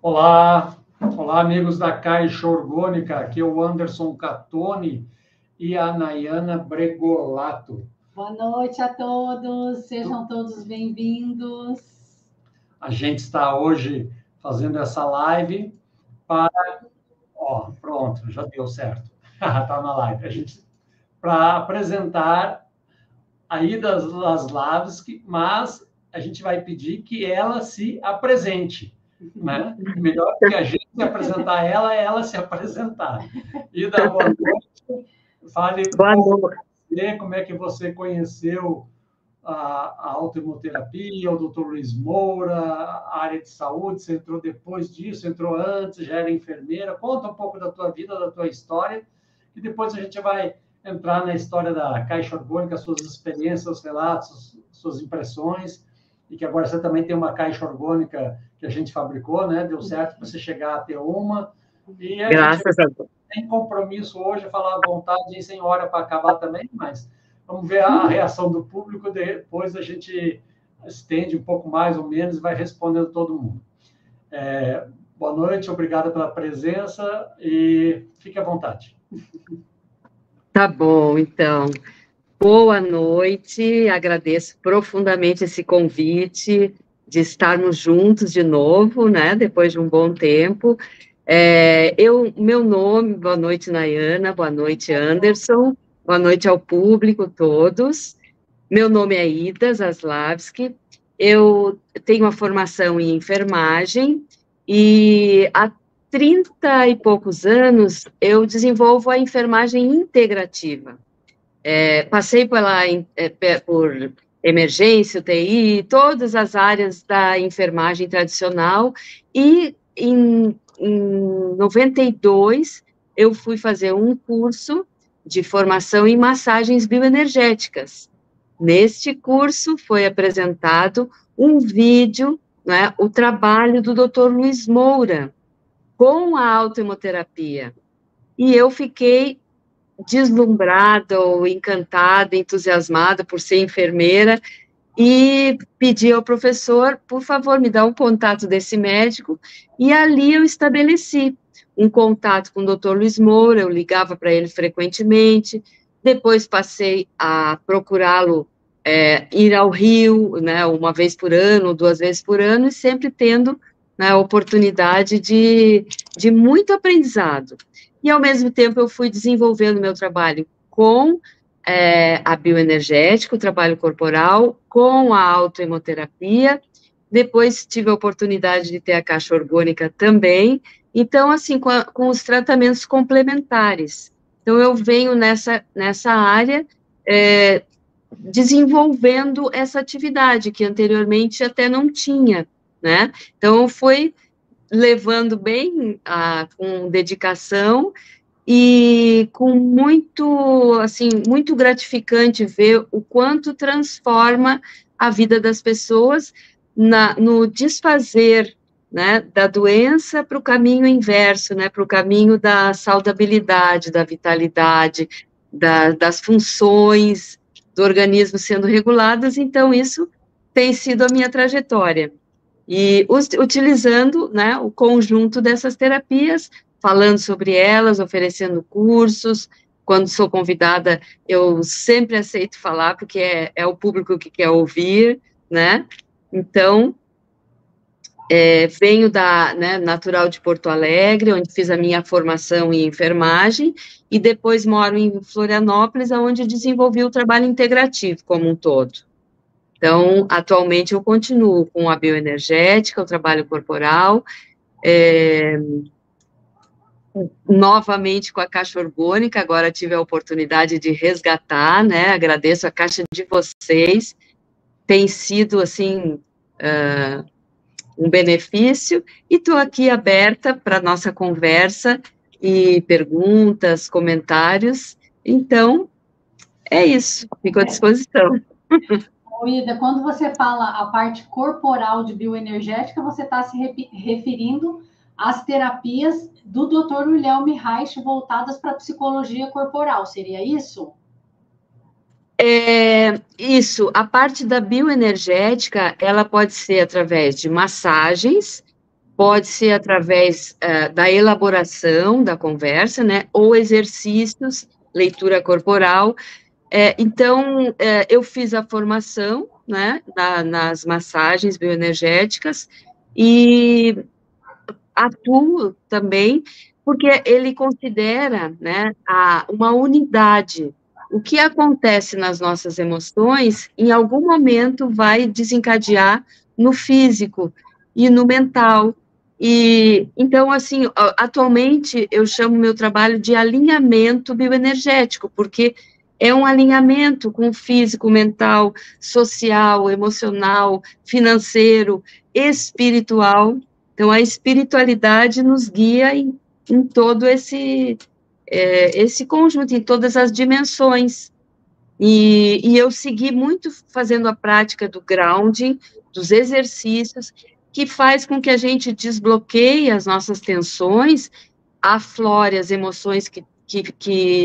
Olá, olá amigos da Caixa Orgânica, aqui é o Anderson Catoni e a Nayana Bregolato. Boa noite a todos, sejam todos bem-vindos. A gente está hoje fazendo essa live para... pronto, já deu certo, está na live. Para apresentar a Ida Laslavski, mas a gente vai pedir que ela se apresente. Né? Melhor que a gente apresentar ela é ela se apresentar. Ida, boa noite. Fale como é que você conheceu a autoimunoterapia, o Dr. Luiz Moura, a área de saúde. Você entrou depois disso, entrou antes, já era enfermeira. Conta um pouco da tua vida, da tua história, e depois a gente vai entrar na história da Caixa Orgânica, suas experiências, seus relatos, suas impressões, e que agora você também tem uma Caixa Orgânica que a gente fabricou, né? Deu certo para você chegar a ter uma. E Graças a Deus. Tem compromisso hoje, falar à vontade e sem hora para acabar também, mas vamos ver a reação do público, depois a gente estende um pouco mais ou menos e vai respondendo todo mundo. Boa noite, obrigado pela presença e fique à vontade. Tá bom, então. Boa noite, agradeço profundamente esse convite de estarmos juntos de novo, né, depois de um bom tempo. Meu nome, boa noite, Nayana, boa noite, Anderson, boa noite ao público todos. Meu nome é Ida Zaslavski, eu tenho uma formação em enfermagem e há 30 e poucos anos eu desenvolvo a enfermagem integrativa. Passei por emergência, UTI, todas as áreas da enfermagem tradicional, e em 92 eu fui fazer um curso de formação em massagens bioenergéticas. Neste curso foi apresentado um vídeo, né, o trabalho do Dr. Luiz Moura com a autoimunoterapia, e eu fiquei deslumbrada, ou encantada, entusiasmada por ser enfermeira, e pedi ao professor, por favor, me dá um contato desse médico, e ali eu estabeleci um contato com o Dr. Luiz Moura, eu ligava para ele frequentemente, depois passei a procurá-lo, ir ao Rio, né, uma vez por ano, 2 vezes por ano, e sempre tendo, né, a oportunidade de muito aprendizado. E, ao mesmo tempo, eu fui desenvolvendo meu trabalho com a bioenergética, o trabalho corporal, com a autoimunoterapia. Depois tive a oportunidade de ter a Caixa Orgânica também. Então, assim, com os tratamentos complementares. Então, eu venho nessa área desenvolvendo essa atividade, que anteriormente até não tinha, né? Então, foi levando bem, com dedicação, e com muito, assim, muito gratificante ver o quanto transforma a vida das pessoas no desfazer, né, da doença para o caminho inverso, né, para o caminho da saudabilidade, da vitalidade, das funções do organismo sendo reguladas. Então, isso tem sido a minha trajetória. E utilizando, né, o conjunto dessas terapias, falando sobre elas, oferecendo cursos. Quando sou convidada, eu sempre aceito falar, porque é o público que quer ouvir, né? Então, venho natural de Porto Alegre, onde fiz a minha formação em enfermagem, e depois moro em Florianópolis, onde desenvolvi o trabalho integrativo como um todo. Então, atualmente eu continuo com a bioenergética, o trabalho corporal, novamente com a Caixa Orgânica. Agora tive a oportunidade de resgatar, né, agradeço a Caixa de vocês, tem sido, assim, um benefício, e estou aqui aberta para nossa conversa, e perguntas, comentários. Então, é isso, fico à disposição. Ida, quando você fala a parte corporal de bioenergética, você está se referindo às terapias do Dr. Wilhelm Reich voltadas para a psicologia corporal, seria isso? Isso, a parte da bioenergética, ela pode ser através de massagens, pode ser através da elaboração da conversa, né, ou exercícios, leitura corporal. Então, eu fiz a formação, né, nas massagens bioenergéticas, e atuo também, porque ele considera, né, uma unidade. O que acontece nas nossas emoções, em algum momento vai desencadear no físico e no mental. E então, assim, atualmente eu chamo meu trabalho de alinhamento bioenergético, porque é um alinhamento com o físico, mental, social, emocional, financeiro, espiritual. Então, a espiritualidade nos guia em todo esse conjunto, em todas as dimensões. E eu segui muito fazendo a prática do grounding, dos exercícios, que faz com que a gente desbloqueie as nossas tensões, aflore as emoções que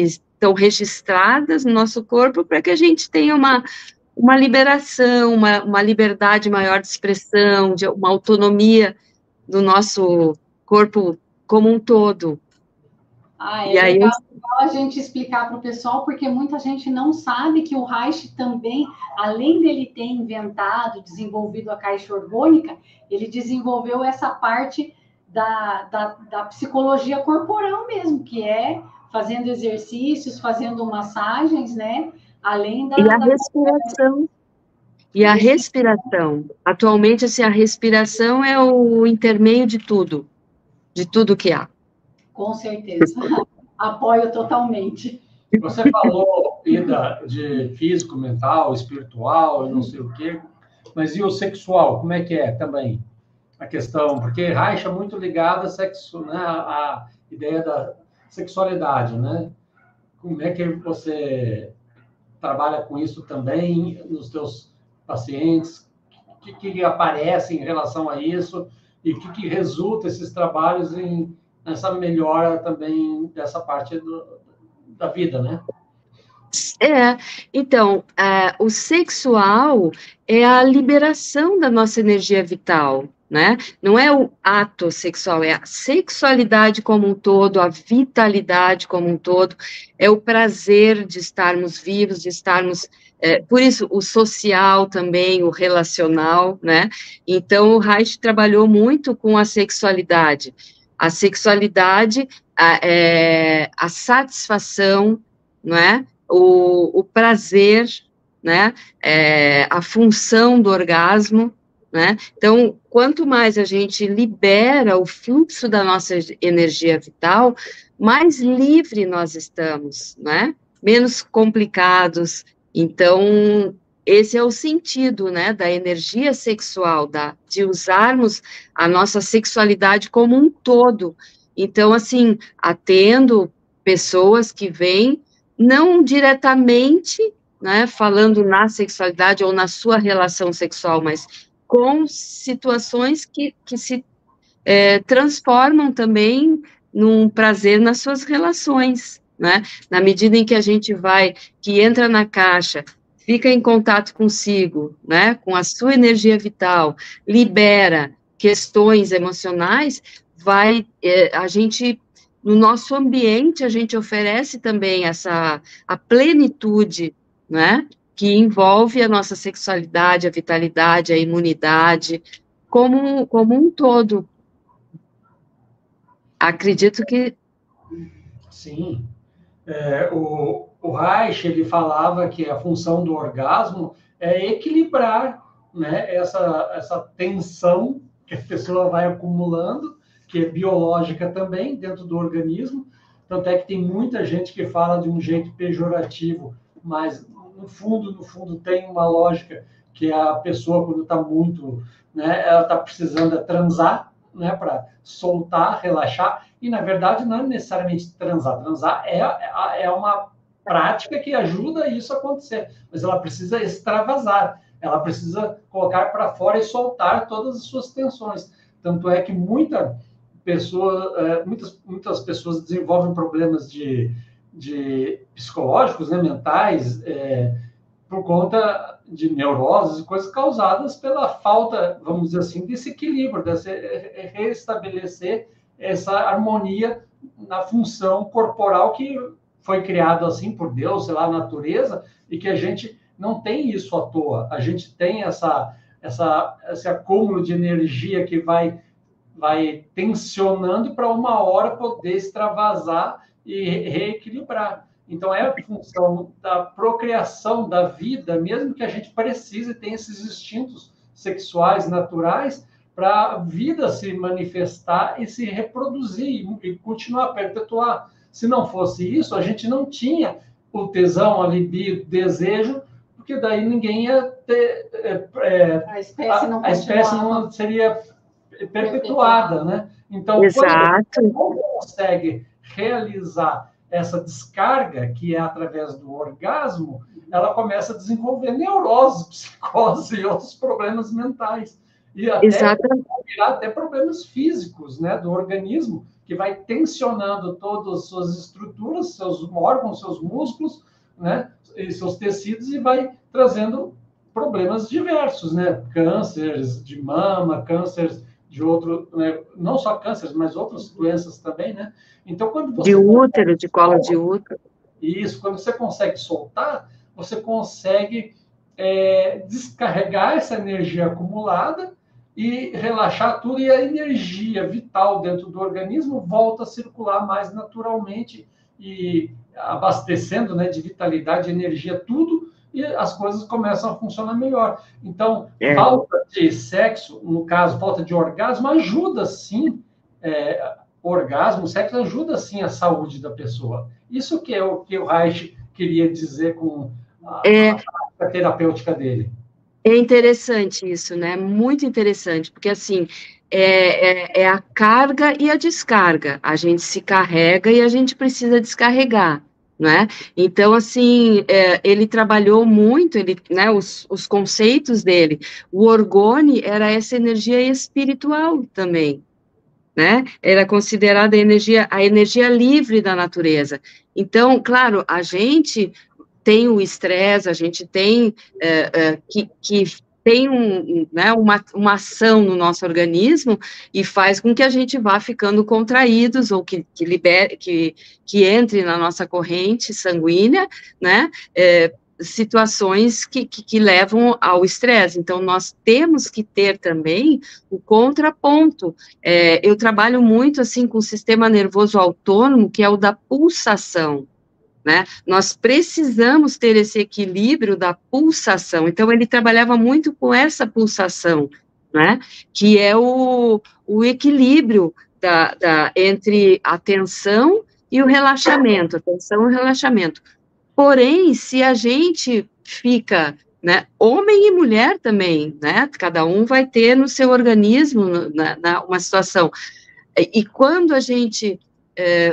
estão registradas no nosso corpo, para que a gente tenha uma liberação, uma liberdade maior de expressão, de uma autonomia do nosso corpo como um todo. É legal a gente explicar para o pessoal, porque muita gente não sabe que o Reich também, além dele ter inventado, desenvolvido a caixa orgânica, ele desenvolveu essa parte da psicologia corporal mesmo, que é fazendo exercícios, fazendo massagens, né? Além da... E a respiração. E a respiração. Atualmente, assim, a respiração é o intermeio de tudo que há. Com certeza. Apoio totalmente. Você falou, Ida, de físico, mental, espiritual, eu não sei o quê, mas e o sexual? Como é que é também a questão? Porque Reich é muito ligado né, à ideia da sexualidade, né? Como é que você trabalha com isso também nos teus pacientes? O que aparece em relação a isso? E o que resulta esses trabalhos nessa melhora também dessa parte da vida, né? Então, o sexual é a liberação da nossa energia vital, né? Não é o ato sexual, é a sexualidade como um todo, a vitalidade como um todo, é o prazer de estarmos vivos, de estarmos... por isso, o social também, o relacional, né? Então, o Reich trabalhou muito com a sexualidade. A sexualidade, a satisfação, não é? O prazer, né, a função do orgasmo, né, então, quanto mais a gente libera o fluxo da nossa energia vital, mais livre nós estamos, né, menos complicados. Então, esse é o sentido, né, da energia sexual, de usarmos a nossa sexualidade como um todo. Então, assim, atendo pessoas que vêm não diretamente, né, falando na sexualidade ou na sua relação sexual, mas com situações que se transformam também num prazer nas suas relações, né, na medida em que a gente que entra na caixa, fica em contato consigo, né, com a sua energia vital, libera questões emocionais, a gente... No nosso ambiente, a gente oferece também a plenitude, né, que envolve a nossa sexualidade, a vitalidade, a imunidade, como um todo. Acredito que... Sim. O Reich, ele falava que a função do orgasmo é equilibrar, né, essa tensão que a pessoa vai acumulando, que é biológica também, dentro do organismo. Tanto é que tem muita gente que fala de um jeito pejorativo, mas no fundo tem uma lógica que a pessoa, quando está muito, né, ela está precisando transar, né, para soltar, relaxar, e na verdade não é necessariamente transar. Transar é uma prática que ajuda isso a acontecer, mas ela precisa extravasar, ela precisa colocar para fora e soltar todas as suas tensões. Tanto é que muitas pessoas desenvolvem problemas de psicológicos, né, mentais, por conta de neuroses e coisas causadas pela falta, vamos dizer assim, desse equilíbrio, desse restabelecer essa harmonia na função corporal que foi criado assim por Deus, sei lá, a natureza, e que a gente não tem isso à toa. A gente tem esse acúmulo de energia que vai tensionando para uma hora poder extravasar e reequilibrar. Então, é a função da procriação da vida, mesmo que a gente precise ter esses instintos sexuais naturais para a vida se manifestar e se reproduzir e continuar a perpetuar. Se não fosse isso, a gente não tinha o tesão, a libido, o desejo, porque daí ninguém ia ter... a espécie não seria perpetuada, né? Então, quando você consegue realizar essa descarga, que é através do orgasmo, ela começa a desenvolver neuroses, psicose e outros problemas mentais. E até problemas físicos, né, do organismo, que vai tensionando todas as suas estruturas, seus órgãos, seus músculos, né, e seus tecidos, e vai trazendo problemas diversos, né? Cânceres de mama, cânceres de outro, né? Não só cânceres, mas outras doenças também, né? Então, quando você... De útero, de colo de útero. Isso, quando você consegue soltar, você consegue descarregar essa energia acumulada e relaxar tudo, e a energia vital dentro do organismo volta a circular mais naturalmente e abastecendo, né, de vitalidade, de energia, tudo, e as coisas começam a funcionar melhor. Então, falta de sexo, no caso, falta de orgasmo, ajuda sim, orgasmo, sexo ajuda sim a saúde da pessoa. Isso que é o que o Reich queria dizer com a terapêutica dele. É interessante isso, né? Muito interessante, porque assim, é a carga e a descarga. A gente se carrega e a gente precisa descarregar, né? Então, assim, ele trabalhou muito, né, os conceitos dele. O orgone era essa energia espiritual também, né? Era considerada a energia livre da natureza. Então, claro, a gente tem o estresse, a gente tem que tem né, uma ação no nosso organismo e faz com que a gente vá ficando contraídos ou que entre na nossa corrente sanguínea, né, situações que levam ao estresse. Então, nós temos que ter também o contraponto. Eu trabalho muito, assim, com o sistema nervoso autônomo, que é o da pulsação, né? Nós precisamos ter esse equilíbrio da pulsação. Então, ele trabalhava muito com essa pulsação, né? Que é o equilíbrio entre a tensão e o relaxamento, a tensão e o relaxamento. Porém, se a gente fica, né, homem e mulher também, né, cada um vai ter no seu organismo uma situação, e quando a gente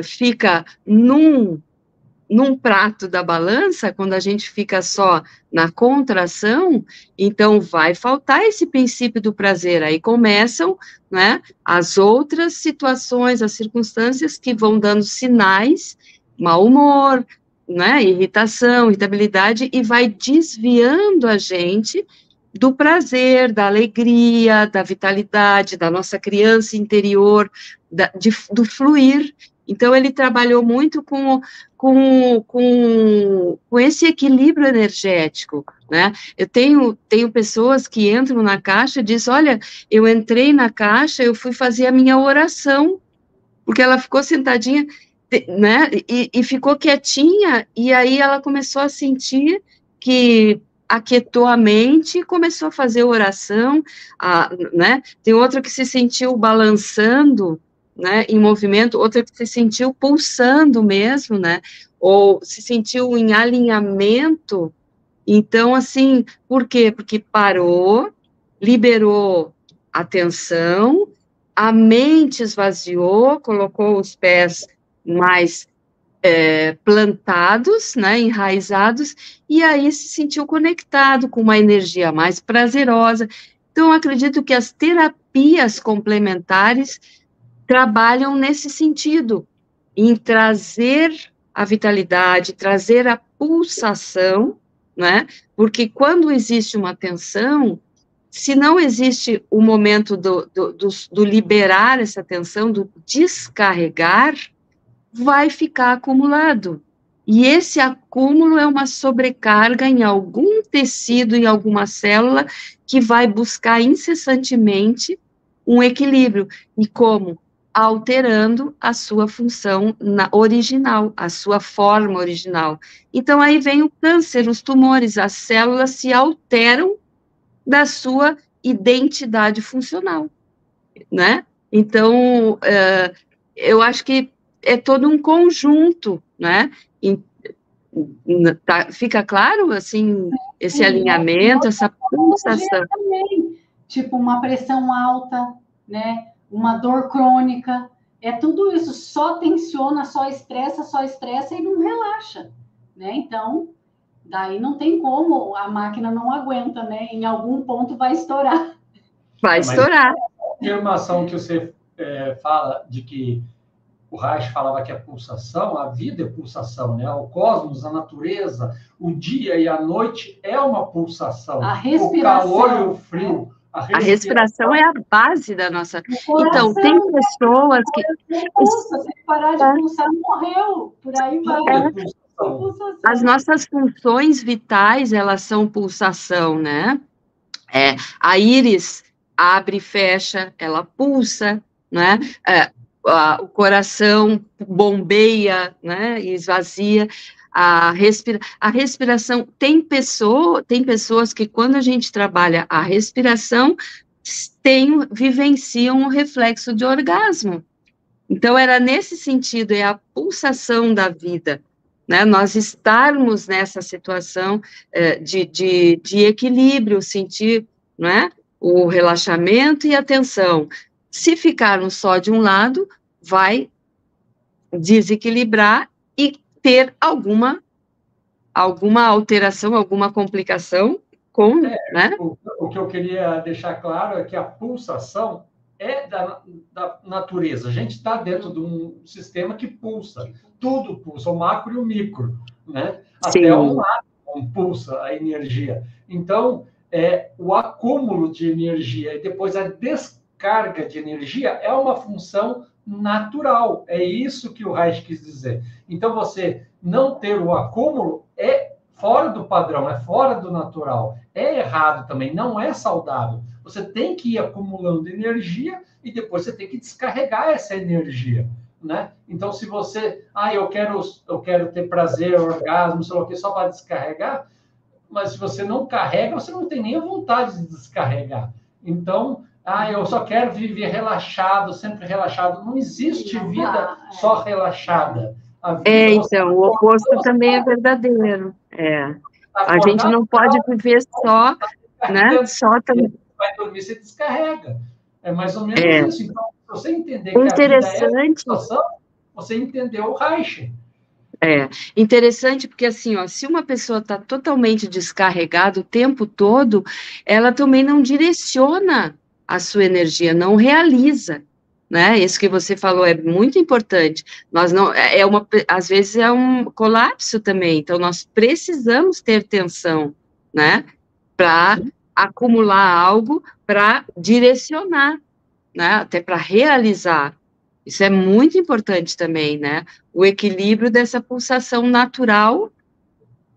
fica num prato da balança, quando a gente fica só na contração, então vai faltar esse princípio do prazer, aí começam, né, as outras situações, as circunstâncias que vão dando sinais, mau humor, né, irritação, irritabilidade, e vai desviando a gente do prazer, da alegria, da vitalidade, da nossa criança interior, do fluir. Então, ele trabalhou muito com esse equilíbrio energético, né? Eu tenho pessoas que entram na caixa e dizem, olha, eu entrei na caixa, eu fui fazer a minha oração, porque ela ficou sentadinha, né, e ficou quietinha, e aí ela começou a sentir que aquietou a mente e começou a fazer oração, né? Tem outra que se sentiu balançando, né, em movimento, outra que se sentiu pulsando mesmo, né, ou se sentiu em alinhamento. Então, assim, por quê? Porque parou, liberou a tensão, a mente esvaziou, colocou os pés mais plantados, né, enraizados, e aí se sentiu conectado com uma energia mais prazerosa. Então, acredito que as terapias complementares trabalham nesse sentido, em trazer a vitalidade, trazer a pulsação, né? Porque quando existe uma tensão, se não existe o momento do liberar essa tensão, do descarregar, vai ficar acumulado. E esse acúmulo é uma sobrecarga em algum tecido, em alguma célula, que vai buscar incessantemente um equilíbrio. E como? Alterando a sua função original, a sua forma original. Então, aí vem o câncer, os tumores, as células se alteram da sua identidade funcional, né? Então, eu acho que é todo um conjunto, né? Fica claro, assim, esse alinhamento, essa pulsação. Também, tipo uma pressão alta, né? Uma dor crônica, tudo isso só tensiona, só estressa e não relaxa, né? Então, daí não tem como, a máquina não aguenta, né? Em algum ponto vai estourar. Vai estourar. A afirmação que você fala de que o Reich falava que a pulsação, a vida é pulsação, né? O cosmos, a natureza, o dia e a noite é uma pulsação. A respiração. O calor e o frio. A respiração é a base da nossa... Então, tem pessoas que... Se parar de pulsar, morreu. Por aí vai. As nossas funções vitais, elas são pulsação, né? A íris abre e fecha, ela pulsa, né? O coração bombeia, né? E esvazia. A respiração, tem pessoas que, quando a gente trabalha a respiração, vivenciam um reflexo de orgasmo. Então, era nesse sentido, é a pulsação da vida, né? Nós estarmos nessa situação de equilíbrio, sentir, né? O relaxamento e a tensão. Se ficarmos só de um lado, vai desequilibrar e ter alguma alteração, alguma complicação com, né? O que eu queria deixar claro é que a pulsação é da natureza. A gente está dentro de um sistema que pulsa. Tudo pulsa, o macro e o micro, né? Sim. Até um átomo pulsa a energia. Então, o acúmulo de energia e depois a descarga de energia é uma função natural. É isso que o Reich quis dizer. Então, você não ter o acúmulo é fora do padrão, é fora do natural. É errado também, não é saudável. Você tem que ir acumulando energia e depois você tem que descarregar essa energia, né? Então, se você... eu quero ter prazer, orgasmo, sei lá o que, só para descarregar, mas se você não carrega, você não tem nem a vontade de descarregar. Então, eu só quero viver relaxado, sempre relaxado. Não existe vida só relaxada. Então, o oposto também é verdadeiro. A gente não pode viver só, né? Só também. Vai dormir, você descarrega. É mais ou menos isso. Então, se você entender que interessante. A vida é a situação, você entendeu o Reich. Interessante, porque assim, se uma pessoa está totalmente descarregada o tempo todo, ela também não direciona a sua energia, não realiza, né? Isso que você falou é muito importante. Nós não, às vezes é um colapso também, então nós precisamos ter tensão, né? Para acumular algo, para direcionar, né? Até para realizar. Isso é muito importante também, né? O equilíbrio dessa pulsação natural,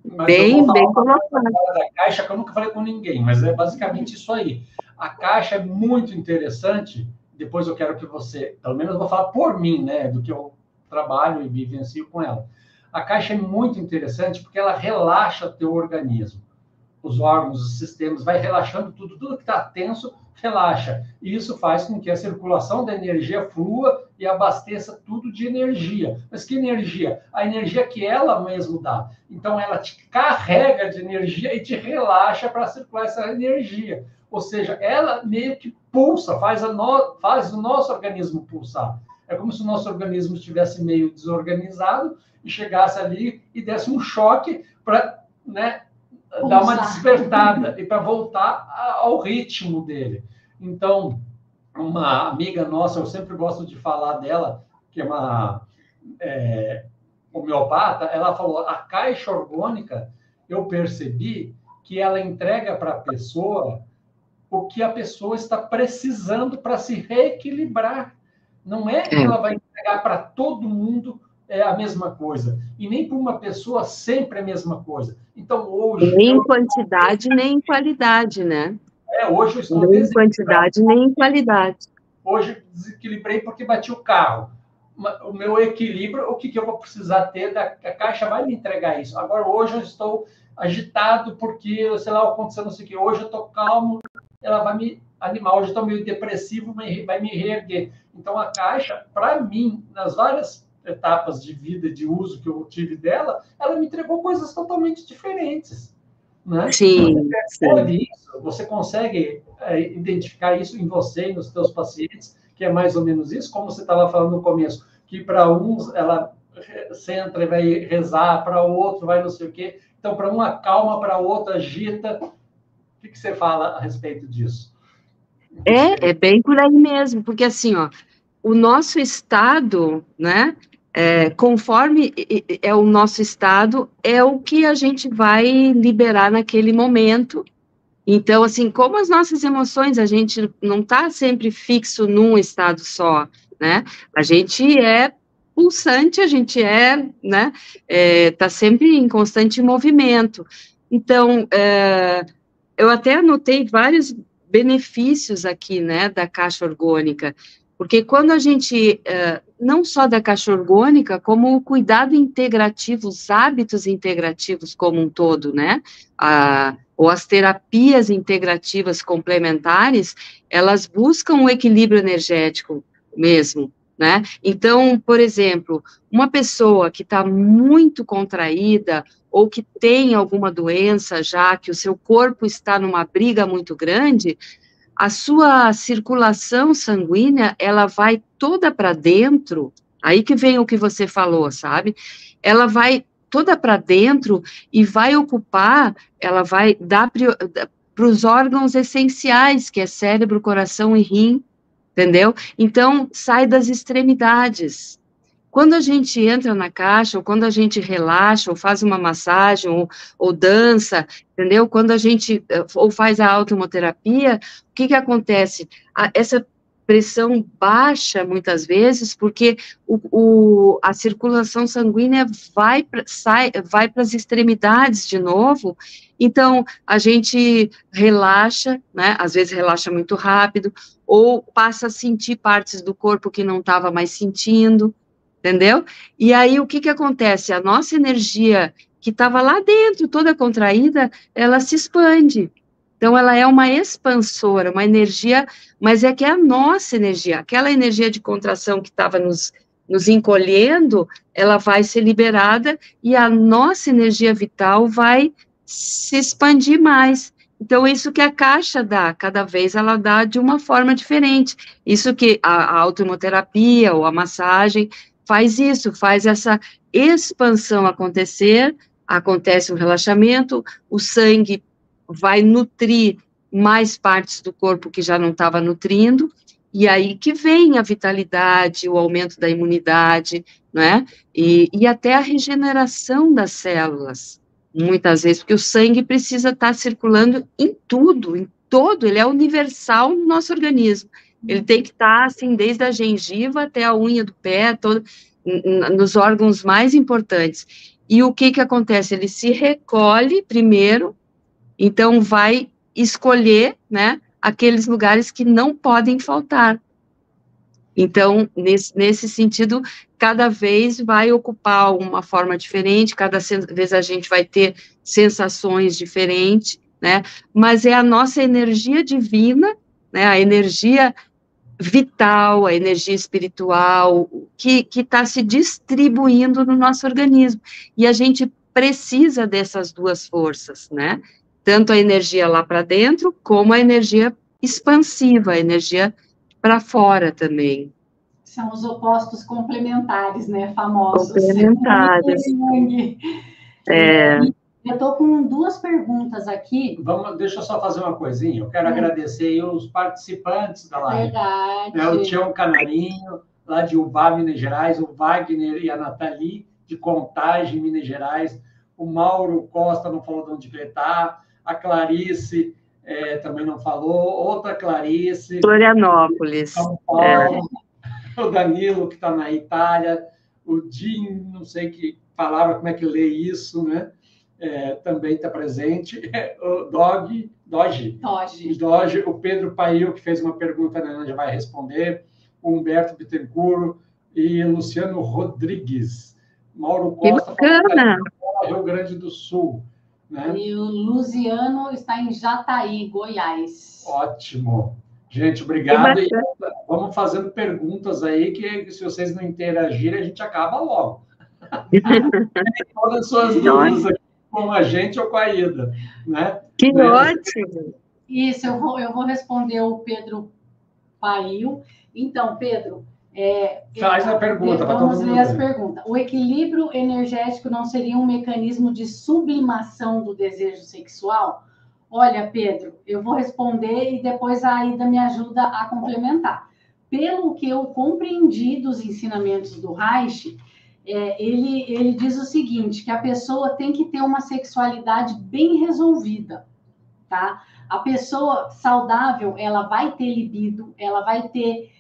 bem colocado. Da caixa, que eu nunca falei com ninguém, mas é basicamente isso aí. A caixa é muito interessante. Depois eu quero que você, pelo menos eu vou falar por mim, né? Do que eu trabalho e vivencio com ela. A caixa é muito interessante porque ela relaxa o teu organismo. Os órgãos, os sistemas, vai relaxando tudo que está tenso, relaxa. E isso faz com que a circulação da energia flua e abasteça tudo de energia. Mas que energia? A energia que ela mesma dá. Então, ela te carrega de energia e te relaxa para circular essa energia. Ou seja, ela meio que pulsa, faz o nosso organismo pulsar. É como se o nosso organismo estivesse meio desorganizado e chegasse ali e desse um choque para, né, dar uma despertada e para voltar ao ritmo dele. Então, uma amiga nossa, eu sempre gosto de falar dela, que é uma homeopata, ela falou, a caixa orgânica eu percebi que ela entrega para a pessoa o que a pessoa está precisando para se reequilibrar. Não é que ela vai entregar para todo mundo a mesma coisa, e nem para uma pessoa sempre a mesma coisa. Então, hoje... Nem em quantidade, nem em qualidade, né? Hoje eu estou nem em quantidade, nem em qualidade. Hoje eu desequilibrei porque bati o carro. O meu equilíbrio, o que eu vou precisar ter, a Caixa vai me entregar isso. Agora, hoje eu estou agitado porque, sei lá, aconteceu não sei o que. Hoje eu estou calmo, ela vai me animar. Hoje eu estou meio depressivo, vai me reerguer. Então, a Caixa, para mim, nas várias etapas de vida, de uso que eu tive dela, ela me entregou coisas totalmente diferentes. Né? Sim, você consegue identificar isso em você e nos seus pacientes, que é mais ou menos isso, como você estava falando no começo, que para uns ela centra e vai rezar, para o outro vai não sei o quê. Então, para um acalma, para o outro agita. O que você fala a respeito disso? É bem por aí mesmo, porque assim, ó, o nosso estado, né, conforme é o nosso estado, é o que a gente vai liberar naquele momento. Então, assim, como as nossas emoções, a gente não está sempre fixo num estado só, né? A gente é pulsante, a gente né, tá sempre em constante movimento. Então, eu até anotei vários benefícios aqui, né, da caixa orgânica, porque quando a gente, não só da caixa orgânica, como o cuidado integrativo, os hábitos integrativos como um todo, né, ou as terapias integrativas complementares, elas buscam o equilíbrio energético mesmo, né, então, por exemplo, uma pessoa que está muito contraída, ou que tem alguma doença já, que o seu corpo está numa briga muito grande, a sua circulação sanguínea, ela vai toda para dentro, aí que vem o que você falou, sabe? Ela vai toda para dentro e vai ocupar, ela vai dar para os órgãos essenciais, que é cérebro, coração e rim, entendeu? Então, sai das extremidades. Quando a gente entra na caixa, ou quando a gente relaxa, ou faz uma massagem, ou dança, entendeu? Quando a gente, ou faz a automoterapia, o que acontece? Essa pressão baixa, muitas vezes, porque a circulação sanguínea vai para as extremidades de novo, então, a gente relaxa, né? Às vezes relaxa muito rápido, ou passa a sentir partes do corpo que não estava mais sentindo, entendeu? E aí, o que acontece? A nossa energia que estava lá dentro, toda contraída, ela se expande. Então, ela é uma expansora, uma energia, mas é que é a nossa energia, aquela energia de contração que estava nos encolhendo, ela vai ser liberada e a nossa energia vital vai se expandir mais. Então, isso que a caixa dá, cada vez ela dá de uma forma diferente. Isso que a autoimunoterapia ou a massagem faz isso, faz essa expansão acontecer, acontece um relaxamento, o sangue vai nutrir mais partes do corpo que já não estava nutrindo, e aí que vem a vitalidade, o aumento da imunidade, né, e até a regeneração das células, muitas vezes, porque o sangue precisa estar circulando em tudo, em todo, ele é universal no nosso organismo, ele tem que estar, assim, desde a gengiva até a unha do pé, nos órgãos mais importantes. E o que acontece? Ele se recolhe primeiro, então vai escolher, né, aqueles lugares que não podem faltar. Então, nesse sentido, cada vez vai ocupar uma forma diferente, cada vez a gente vai ter sensações diferentes, né, mas é a nossa energia divina, né, a energia vital, a energia espiritual, que está se distribuindo no nosso organismo, e a gente precisa dessas duas forças, né, tanto a energia lá para dentro, como a energia expansiva, a energia para fora também. São os opostos complementares, né, famosos. Complementares. Eu estou com duas perguntas aqui. Deixa eu só fazer uma coisinha. Eu quero agradecer os participantes da live. Verdade. O Tião Canarinho, lá de Ubá, Minas Gerais, o Wagner e a Nathalie, de Contagem, Minas Gerais, o Mauro Costa não falou de onde ele está, a Clarice também não falou, outra Clarice. Florianópolis. São Paulo, o Danilo, que está na Itália, o Jim, não sei que palavra, como é que lê isso, né? Também está presente. O Doge, o Pedro Paio, que fez uma pergunta, né, já vai responder, o Humberto Bittencourt e Luciano Rodrigues. Mauro Costa, Rio Grande do Sul. Né? E o Luciano está em Jataí, Goiás. Ótimo. Gente, obrigado. E vamos fazendo perguntas aí, que se vocês não interagirem, a gente acaba logo. Todas as suas dúvidas aqui, com a gente ou com a Ida. Né? Que ótimo! Isso, eu vou responder o Pedro Paio. Então, Pedro... Faz a pergunta. Vamos ler as perguntas. O equilíbrio energético não seria um mecanismo de sublimação do desejo sexual? Olha, Pedro, eu vou responder e depois a Aida me ajuda a complementar. Pelo que eu compreendi dos ensinamentos do Reich, ele diz o seguinte, que a pessoa tem que ter uma sexualidade bem resolvida, tá? A pessoa saudável, ela vai ter libido, ela vai ter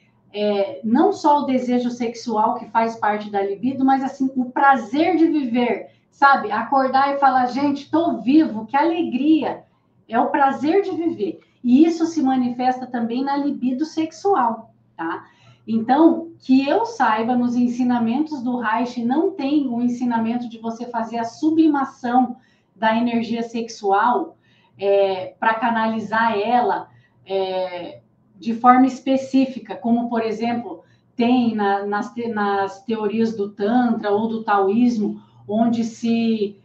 não só o desejo sexual que faz parte da libido, mas assim, o prazer de viver, sabe? Acordar e falar, gente, estou vivo, que alegria! É o prazer de viver. E isso se manifesta também na libido sexual, tá? Então, que eu saiba, nos ensinamentos do Reich, não tem o ensinamento de você fazer a sublimação da energia sexual para canalizar ela de forma específica, como, por exemplo, tem nas teorias do Tantra ou do Taoísmo, onde se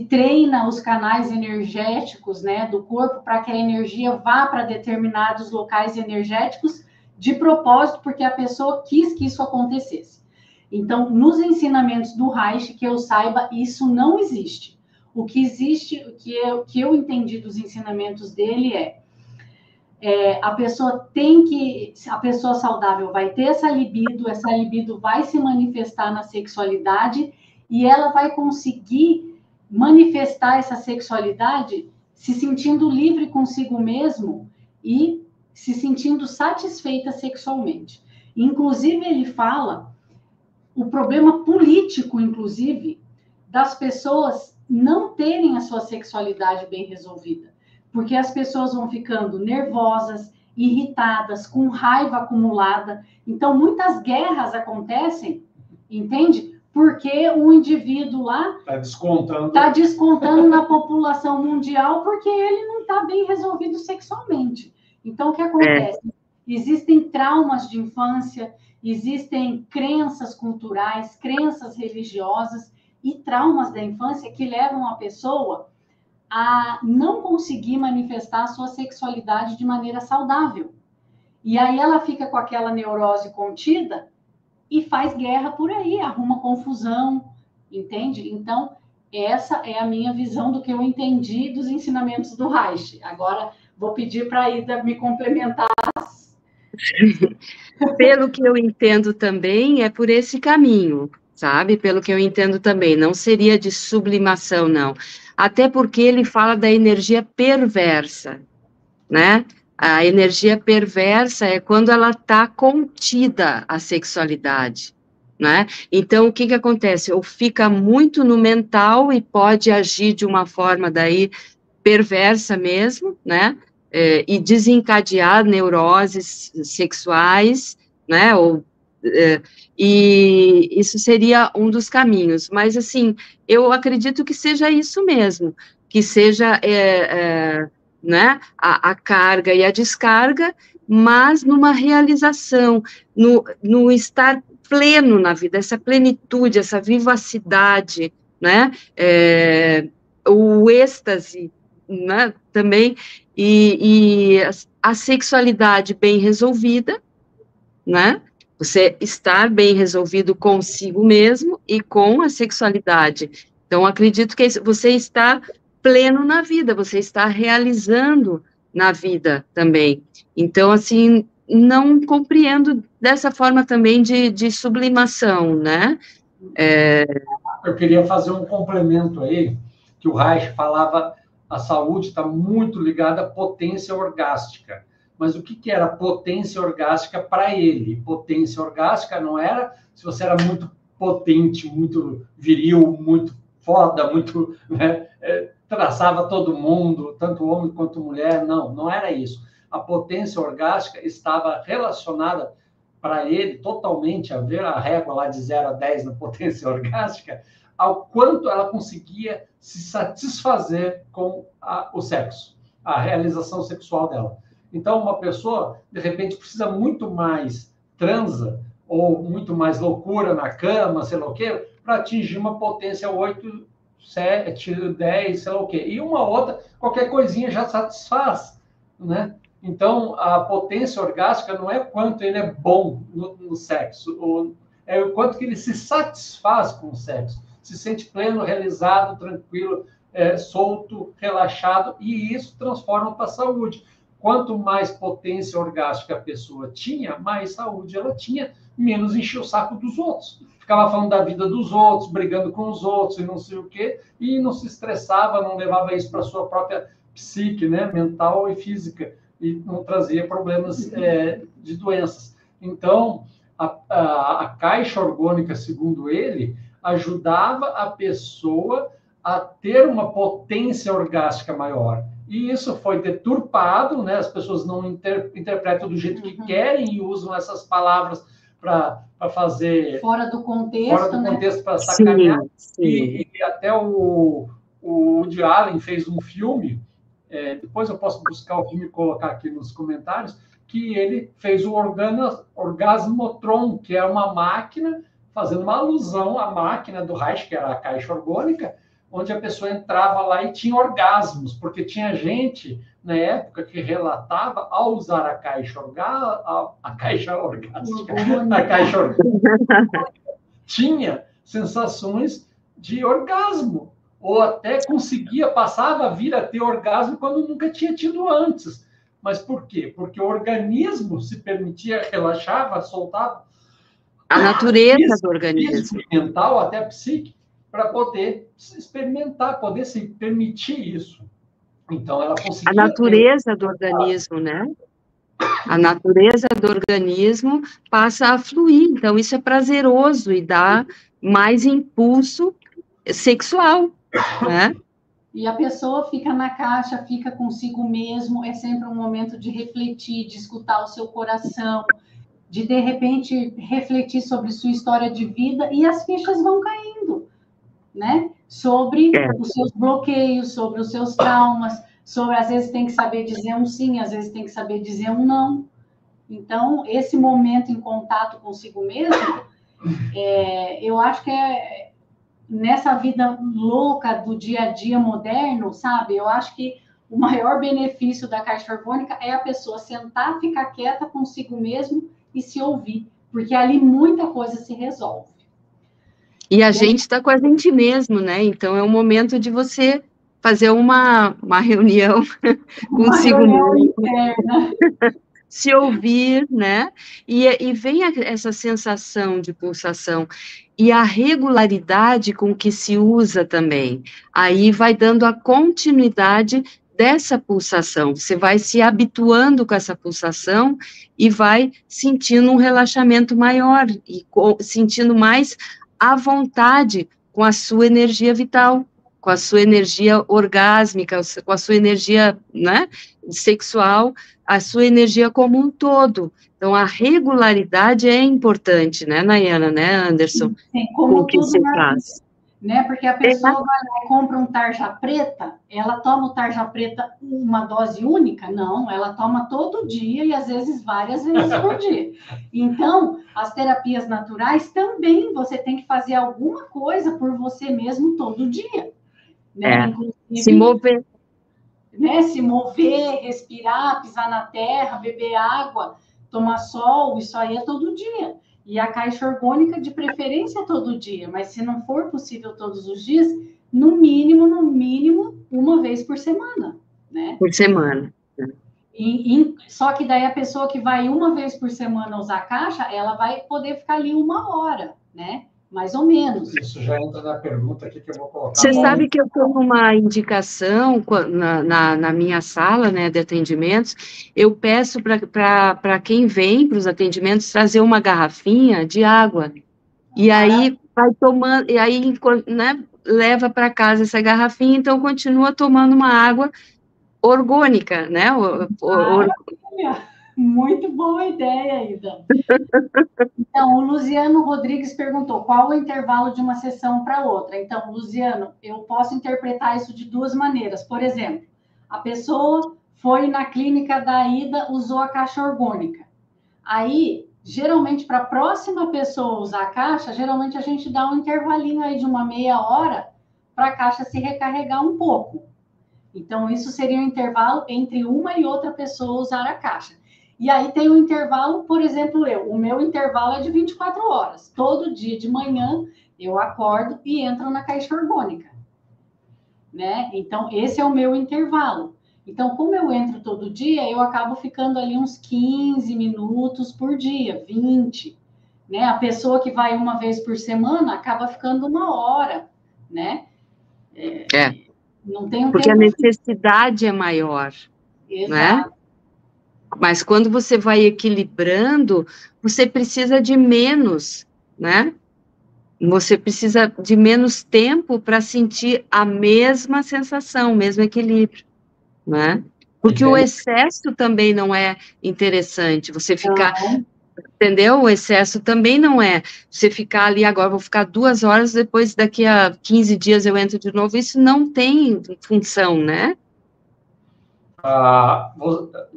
treina os canais energéticos, né, do corpo para que a energia vá para determinados locais energéticos de propósito, porque a pessoa quis que isso acontecesse. Então, nos ensinamentos do Reich, que eu saiba, isso não existe. O que existe, que eu entendi dos ensinamentos dele a pessoa a pessoa saudável vai ter essa libido vai se manifestar na sexualidade e ela vai conseguir manifestar essa sexualidade se sentindo livre consigo mesmo e se sentindo satisfeita sexualmente. Inclusive, ele fala o problema político, inclusive, das pessoas não terem a sua sexualidade bem resolvida. Porque as pessoas vão ficando nervosas, irritadas, com raiva acumulada. Então, muitas guerras acontecem, entende? Porque o indivíduo lá está descontando na população mundial porque ele não está bem resolvido sexualmente. Então, o que acontece? Existem traumas de infância, existem crenças culturais, crenças religiosas e traumas da infância que levam a pessoa a não conseguir manifestar a sua sexualidade de maneira saudável. E aí ela fica com aquela neurose contida e faz guerra por aí, arruma confusão, entende? Então, essa é a minha visão do que eu entendi dos ensinamentos do Reich. Agora, vou pedir para a Ida me complementar. Pelo que eu entendo também, é por esse caminho, sabe? Pelo que eu entendo também, não seria de sublimação, não. Até porque ele fala da energia perversa, né? A energia perversa é quando ela está contida a sexualidade, né? Então, o que acontece? Ou fica muito no mental e pode agir de uma forma daí perversa mesmo, né? E desencadear neuroses sexuais, né? E isso seria um dos caminhos, mas assim, eu acredito que seja isso mesmo, que seja né, a carga e a descarga, mas numa realização, no estar pleno na vida, essa plenitude, essa vivacidade, né, o êxtase, né, também, e a sexualidade bem resolvida, né, você estar bem resolvido consigo mesmo e com a sexualidade. Então, acredito que você está pleno na vida, você está realizando na vida também. Então, assim, não compreendo dessa forma também de sublimação, né? Eu queria fazer um complemento aí, que o Reich falava, a saúde está muito ligada à potência orgástica. Mas o que era potência orgástica para ele? Potência orgástica não era se você era muito potente, muito viril, muito foda, muito, né, traçava todo mundo, tanto homem quanto mulher. Não, não era isso. A potência orgástica estava relacionada para ele totalmente, a ver a régua lá de 0 a 10 na potência orgástica, ao quanto ela conseguia se satisfazer com o sexo, a realização sexual dela. Então, uma pessoa, de repente, precisa muito mais transa ou muito mais loucura na cama, sei lá o quê, para atingir uma potência 8, 7, 10, sei lá o quê. E uma outra, qualquer coisinha já satisfaz, né? Então, a potência orgástica não é quanto ele é bom no sexo, é o quanto que ele se satisfaz com o sexo, se sente pleno, realizado, tranquilo, solto, relaxado, e isso transforma para a saúde. Quanto mais potência orgástica a pessoa tinha, mais saúde ela tinha, menos enchia o saco dos outros. Ficava falando da vida dos outros, brigando com os outros e não sei o quê, e não se estressava, não levava isso para a sua própria psique, né, mental e física, e não trazia problemas de doenças. Então, a caixa orgânica, segundo ele, ajudava a pessoa a ter uma potência orgástica maior. E isso foi deturpado, né? As pessoas não interpretam do jeito que querem e usam essas palavras para fazer... Fora do contexto, fora do contexto, para sacanear. Sim, sim. E até o Woody Allen fez um filme, depois eu posso buscar o filme e colocar aqui nos comentários, que ele fez o Orgasmotron, que é uma máquina, fazendo uma alusão à máquina do Reich, que era a caixa orgânica, onde a pessoa entrava lá e tinha orgasmos, porque tinha gente, na época, que relatava, ao usar a caixa orgástica, tinha sensações de orgasmo, ou até passava a vir a ter orgasmo quando nunca tinha tido antes. Mas por quê? Porque o organismo se permitia, relaxava, soltava. A natureza do organismo. Mental, até psíquico, para poder experimentar, poder se permitir isso. Então, ela conseguia... A natureza do organismo, né? A natureza do organismo passa a fluir. Então, isso é prazeroso e dá mais impulso sexual, né? E a pessoa fica na caixa, fica consigo mesmo, é sempre um momento de refletir, de escutar o seu coração, de repente, refletir sobre sua história de vida, e as fichas vão caindo, né? Sobre os seus bloqueios, sobre os seus traumas, sobre, às vezes, tem que saber dizer um sim, às vezes tem que saber dizer um não. Então, esse momento em contato consigo mesmo, eu acho que nessa vida louca do dia a dia moderno, sabe? Eu acho que o maior benefício da caixa orgânica é a pessoa sentar, ficar quieta consigo mesmo e se ouvir, porque ali muita coisa se resolve. E a gente está com a gente mesmo, né? Então é um momento de você fazer uma reunião consigo mesmo. Se ouvir, né? E vem essa sensação de pulsação e a regularidade com que se usa também. Aí vai dando a continuidade dessa pulsação. Você vai se habituando com essa pulsação e vai sentindo um relaxamento maior e sentindo mais à vontade com a sua energia vital, com a sua energia orgásmica, com a sua energia, né, sexual, a sua energia como um todo. Então, a regularidade é importante, né, Nayana, né, Anderson? Sim, como o que você traz. Né, porque a pessoa vai lá e compra um tarja preta, ela toma o tarja preta uma dose única? Não, ela toma todo dia e, às vezes, várias vezes por dia. Então, as terapias naturais também, você tem que fazer alguma coisa por você mesmo todo dia. Né? Inclusive, se mover. Né, se mover, respirar, pisar na terra, beber água, tomar sol, isso aí é todo dia. E a caixa orgânica, de preferência, todo dia. Mas se não for possível todos os dias, no mínimo, uma vez por semana, né? Por semana. Só que daí a pessoa que vai uma vez por semana usar a caixa, ela vai poder ficar ali 1 hora, né? mais ou menos. Isso já entra na pergunta aqui que eu vou colocar. Você sabe que eu tenho uma indicação na minha sala, né, de atendimentos, eu peço para quem vem para os atendimentos trazer uma garrafinha de água, e aí vai tomando, e aí, né, leva para casa essa garrafinha, então continua tomando uma água orgânica, né? Muito boa ideia, Ida. Então, o Luciano Rodrigues perguntou qual o intervalo de uma sessão para outra. Então, Luciano, eu posso interpretar isso de duas maneiras. Por exemplo, a pessoa foi na clínica da Ida, usou a caixa orgânica. Aí, geralmente, para a próxima pessoa usar a caixa, geralmente a gente dá um intervalinho aí de uma meia hora para a caixa se recarregar um pouco. Então, isso seria um intervalo entre uma e outra pessoa usar a caixa. E aí tem um intervalo, por exemplo, o meu intervalo é de 24 horas. Todo dia de manhã eu acordo e entro na caixa orgânica, né? Então, esse é o meu intervalo. Então, como eu entro todo dia, eu acabo ficando ali uns 15 minutos por dia, 20, né? A pessoa que vai uma vez por semana acaba ficando uma hora, né? Não tem um porque tempo a necessidade é maior, exato, né? Mas quando você vai equilibrando, você precisa de menos, né? Você precisa de menos tempo para sentir a mesma sensação, o mesmo equilíbrio, né? Porque o excesso também não é interessante, você ficar, entendeu? O excesso também não é, você ficar ali agora, vou ficar 2 horas, depois daqui a 15 dias eu entro de novo, isso não tem função, né?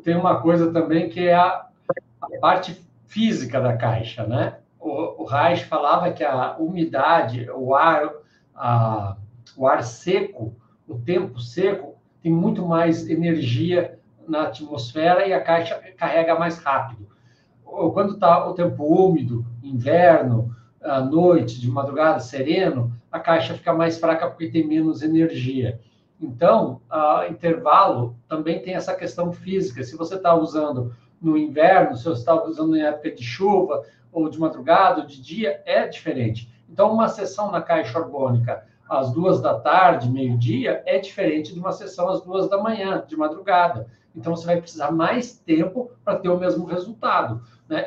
Tem uma coisa também que é a parte física da caixa, né? O Reich falava que a umidade, o ar seco, o tempo seco, tem muito mais energia na atmosfera e a caixa carrega mais rápido. Quando está o tempo úmido, inverno, à noite, de madrugada, sereno, a caixa fica mais fraca porque tem menos energia. Então, intervalo também tem essa questão física. Se você está usando no inverno, se você está usando em época de chuva, ou de madrugada, ou de dia, é diferente. Então, uma sessão na caixa orgânica às 2 da tarde, meio-dia, é diferente de uma sessão às 2 da manhã, de madrugada. Então, você vai precisar mais tempo para ter o mesmo resultado, né?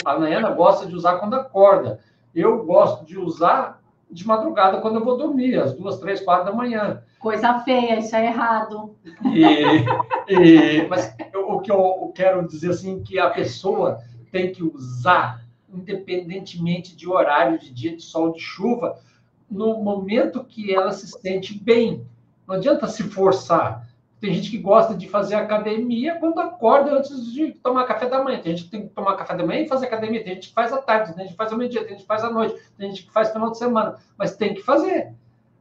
A Nayana gosta de usar quando acorda. Eu gosto de usar de madrugada quando eu vou dormir, às 2, 3, 4 da manhã. Coisa feia, isso é errado. Mas o que eu quero dizer assim, que a pessoa tem que usar, independentemente de horário, de dia de sol, de chuva, no momento que ela se sente bem. Não adianta se forçar. Tem gente que gosta de fazer academia quando acorda antes de tomar café da manhã. Tem gente que tem que tomar café da manhã e fazer academia. Tem gente que faz à tarde, tem gente que faz ao meio-dia, tem gente que faz à noite, tem gente que faz final de semana. Mas tem que fazer.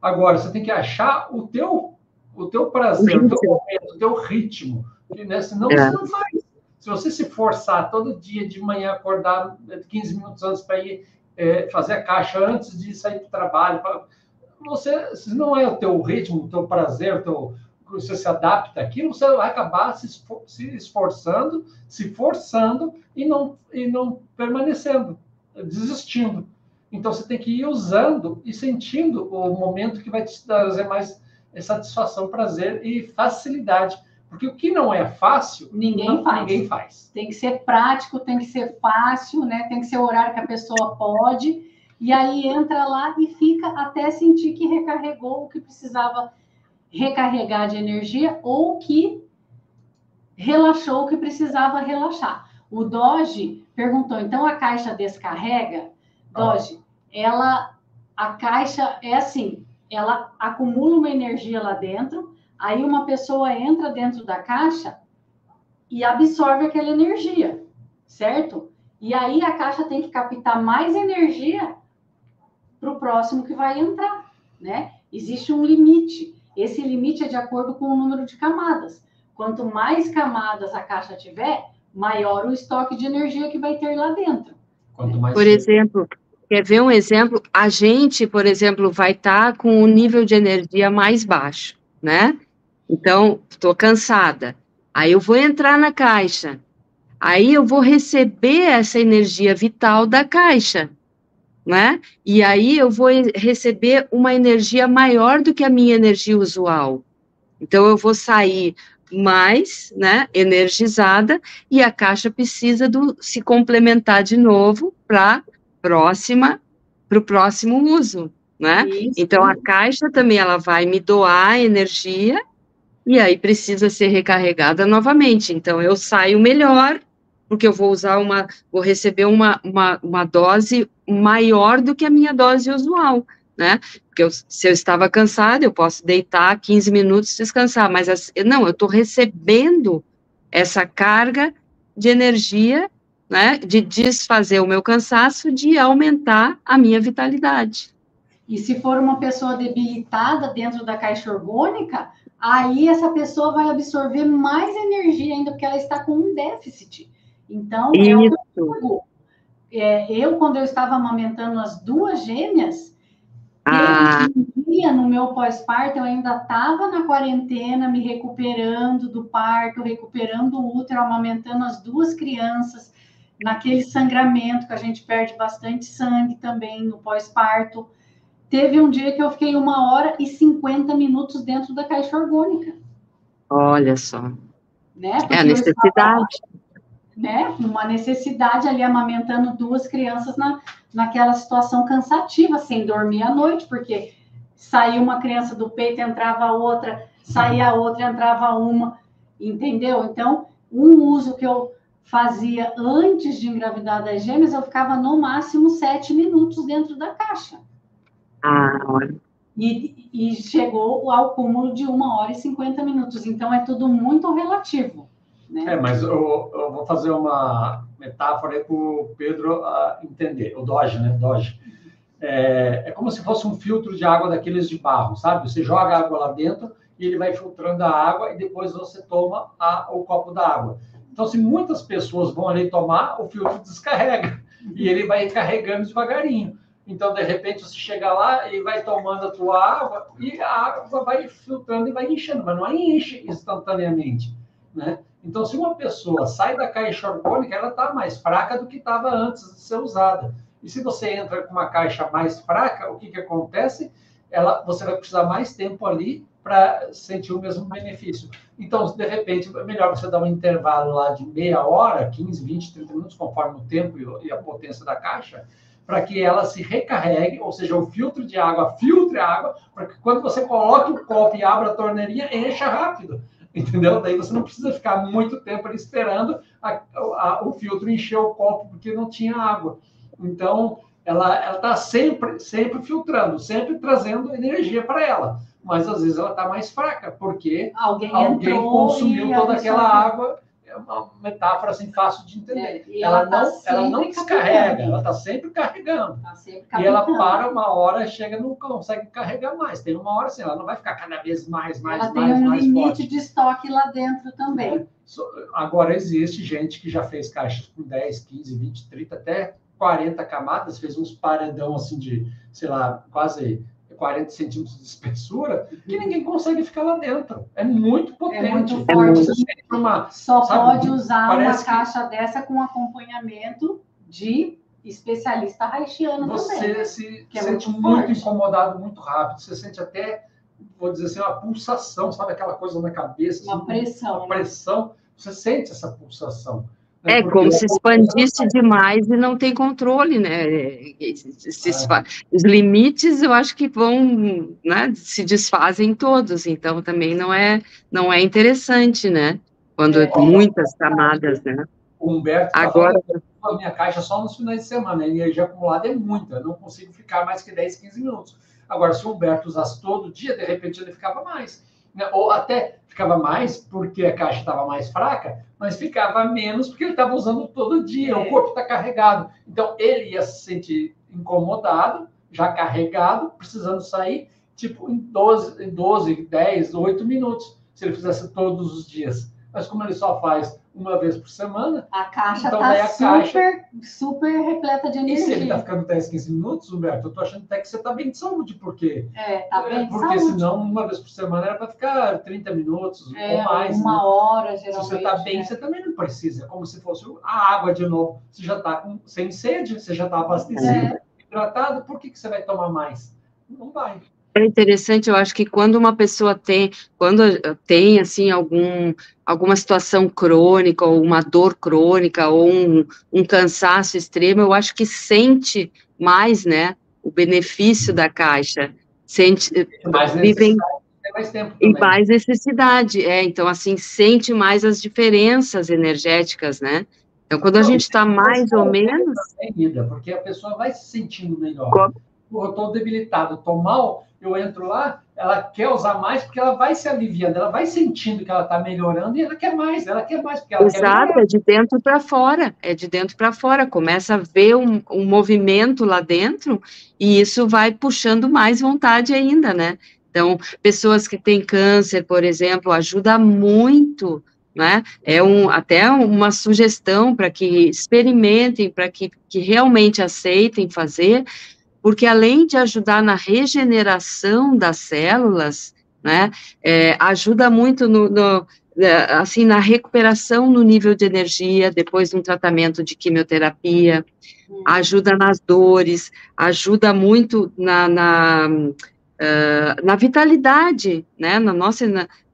Agora, você tem que achar o teu prazer, o teu momento, o teu ritmo. Né? Senão você não faz. Se você se forçar todo dia de manhã, acordar 15 minutos antes para ir fazer a caixa antes de sair para o trabalho, se não é o teu ritmo, o teu prazer, você se adapta àquilo, você vai acabar se esforçando, se forçando e não permanecendo, desistindo. Então, você tem que ir usando e sentindo o momento que vai te trazer mais satisfação, prazer e facilidade. Porque o que não é fácil, ninguém faz. Tem que ser prático, tem que ser fácil, né? Tem que ser o horário que a pessoa pode. E aí entra lá e fica até sentir que recarregou o que precisava recarregar de energia ou que relaxou o que precisava relaxar. O Doge perguntou, então a caixa descarrega? Doge, a caixa é assim, ela acumula uma energia lá dentro, aí uma pessoa entra dentro da caixa e absorve aquela energia, certo? E aí a caixa tem que captar mais energia para o próximo que vai entrar, né? Existe um limite. Esse limite é de acordo com o número de camadas. Quanto mais camadas a caixa tiver, maior o estoque de energia que vai ter lá dentro. Por exemplo, quer ver um exemplo? A gente, por exemplo, vai estar com um nível de energia mais baixo, né? Então, estou cansada. Aí eu vou entrar na caixa. Aí eu vou receber essa energia vital da caixa. né? E aí eu vou receber uma energia maior do que a minha energia usual. Então, eu vou sair mais, né, energizada, e a caixa precisa se complementar de novo para o próximo uso, né? Isso. Então, a caixa também, ela vai me doar energia, e aí precisa ser recarregada novamente. Então, eu saio melhor, porque eu vou vou receber uma dose maior do que a minha dose usual, né? Porque se eu estava cansada, eu posso deitar 15 minutos e descansar, mas não, eu estou recebendo essa carga de energia, né? De desfazer o meu cansaço, de aumentar a minha vitalidade. E se for uma pessoa debilitada dentro da caixa orgânica, aí essa pessoa vai absorver mais energia ainda, porque ela está com um déficit. Então, é o que eu digo. Eu, quando eu estava amamentando as 2 gêmeas, teve um dia no meu pós-parto, eu ainda estava na quarentena, me recuperando do parto, recuperando o útero, amamentando as 2 crianças, naquele sangramento, que a gente perde bastante sangue também no pós-parto. Teve um dia que eu fiquei 1h50 dentro da caixa orgânica. Olha só. Né? É a necessidade. Né? Uma necessidade ali, amamentando 2 crianças naquela situação cansativa, sem dormir à noite, porque saía uma criança do peito, entrava outra, saía outra, entrava uma, entendeu? Então, um uso que eu fazia antes de engravidar das gêmeas, eu ficava no máximo 7 minutos dentro da caixa. Olha. E chegou ao cúmulo de 1h50. Então, é tudo muito relativo. Né? Mas eu vou fazer uma metáfora aí para o Pedro entender. O Doge, né? Doge. É como se fosse um filtro de água daqueles de barro, sabe? Você joga a água lá dentro e ele vai filtrando a água e depois você toma o copo da água. Então, se muitas pessoas vão ali tomar, o filtro descarrega e ele vai carregando devagarinho. Então, de repente, você chega lá e vai tomando a tua água e a água vai filtrando e vai enchendo, mas não enche instantaneamente, né? Então, se uma pessoa sai da caixa orgânica, ela está mais fraca do que estava antes de ser usada. E se você entra com uma caixa mais fraca, o que acontece? Você vai precisar mais tempo ali para sentir o mesmo benefício. Então, de repente, é melhor você dar um intervalo lá de meia hora, 15, 20, 30 minutos, conforme o tempo e a potência da caixa, para que ela se recarregue, ou seja, o filtro de água filtre a água, para que quando você coloque o copo e abra a torneirinha, encha rápido. Entendeu? Daí você não precisa ficar muito tempo ali esperando o filtro encher o copo, porque não tinha água. Então, ela está sempre filtrando, sempre trazendo energia para ela. Mas, às vezes, ela está mais fraca, porque alguém consumiu toda aquela água. É uma metáfora assim, fácil de entender. Ela não descarrega, ela está sempre carregando. E ela para uma hora, chega e não consegue carregar mais. Tem uma hora assim, ela não vai ficar cada vez mais ela tem um limite de estoque lá dentro também. Agora, existe gente que já fez caixas com 10, 15, 20, 30, até 40 camadas, fez uns paredão assim de, sei lá, quase 40 centímetros de espessura, que ninguém consegue ficar lá dentro. É muito potente. É muito forte. Só pode usar uma caixa dessa com acompanhamento de especialista haitiano também. Você se sente muito incomodado muito rápido. Você sente até, vou dizer assim, uma pulsação, sabe? Aquela coisa na cabeça. Uma pressão. Uma pressão. Você sente essa pulsação. É como se expandisse demais e não tem controle, né? Os limites, eu acho que vão, né, se desfazem todos, então também não é interessante, né? Quando muitas camadas, né? O Humberto agora a minha caixa só nos finais de semana, a energia acumulada é muita, eu não consigo ficar mais que 10, 15 minutos. Agora, se o Humberto usasse todo dia, de repente ele ficava mais. Ou até ficava mais porque a caixa estava mais fraca, mas ficava menos porque ele estava usando todo dia, o corpo está carregado. Então, ele ia se sentir incomodado, já carregado, precisando sair, tipo, em 12, 10, 8 minutos, se ele fizesse todos os dias. Mas como ele só faz uma vez por semana... A caixa está super repleta de energia. E se ele está ficando 10, 15 minutos, Humberto, eu estou achando até que você está bem de saúde, porque... Está bem de porque saúde. Senão, uma vez por semana era para ficar 30 minutos ou mais. Uma hora, geralmente. Se você está bem, você também não precisa. É como se fosse a água de novo. Você já está sem sede, você já está abastecido. hidratado, por que você vai tomar mais? Não vai. É interessante, eu acho que quando uma pessoa tem assim, alguma situação crônica, ou uma dor crônica, ou um cansaço extremo, eu acho que sente mais, né, o benefício da caixa, Mais vivem necessidade, tem mais tempo e também. mais necessidade, então, assim, sente mais as diferenças energéticas, né? Então, quando a Não, gente está mais ou menos... Ida, porque a pessoa vai se sentindo melhor. Eu estou debilitado, estou mal, eu entro lá, ela quer usar mais porque ela vai se aliviando, ela vai sentindo que ela está melhorando e ela quer mais porque ela quer Exato, melhorar. é de dentro para fora, começa a ver um movimento lá dentro, e isso vai puxando mais vontade ainda, né? Então, pessoas que têm câncer, por exemplo, ajuda muito, né? Até uma sugestão para que experimentem, para que realmente aceitem fazer, porque além de ajudar na regeneração das células, né, ajuda muito assim, na recuperação no nível de energia, depois de um tratamento de quimioterapia, ajuda nas dores, ajuda muito na vitalidade, né, na nossa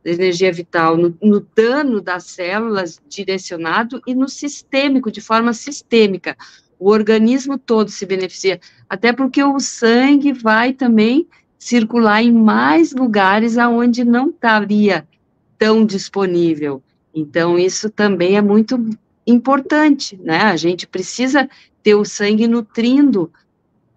energia vital, no dano das células direcionado e no sistêmico, de forma sistêmica. O organismo todo se beneficia, até porque o sangue vai também circular em mais lugares aonde não estaria tão disponível. Então, isso também é muito importante, né? A gente precisa ter o sangue nutrindo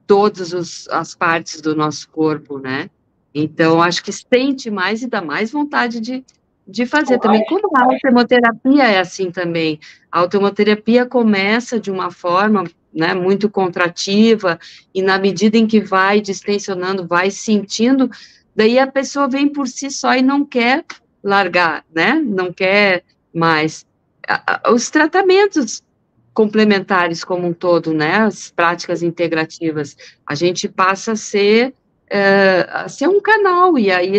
todas as partes do nosso corpo, né? Então, acho que sente mais e dá mais vontade de fazer também. Como a autoemoterapia é assim também. A autoemoterapia começa de uma forma, né, muito contrativa, e na medida em que vai distensionando, vai sentindo, daí a pessoa vem por si só e não quer largar, né? Não quer mais. Os tratamentos complementares como um todo, né, as práticas integrativas, a gente passa a ser um canal, e aí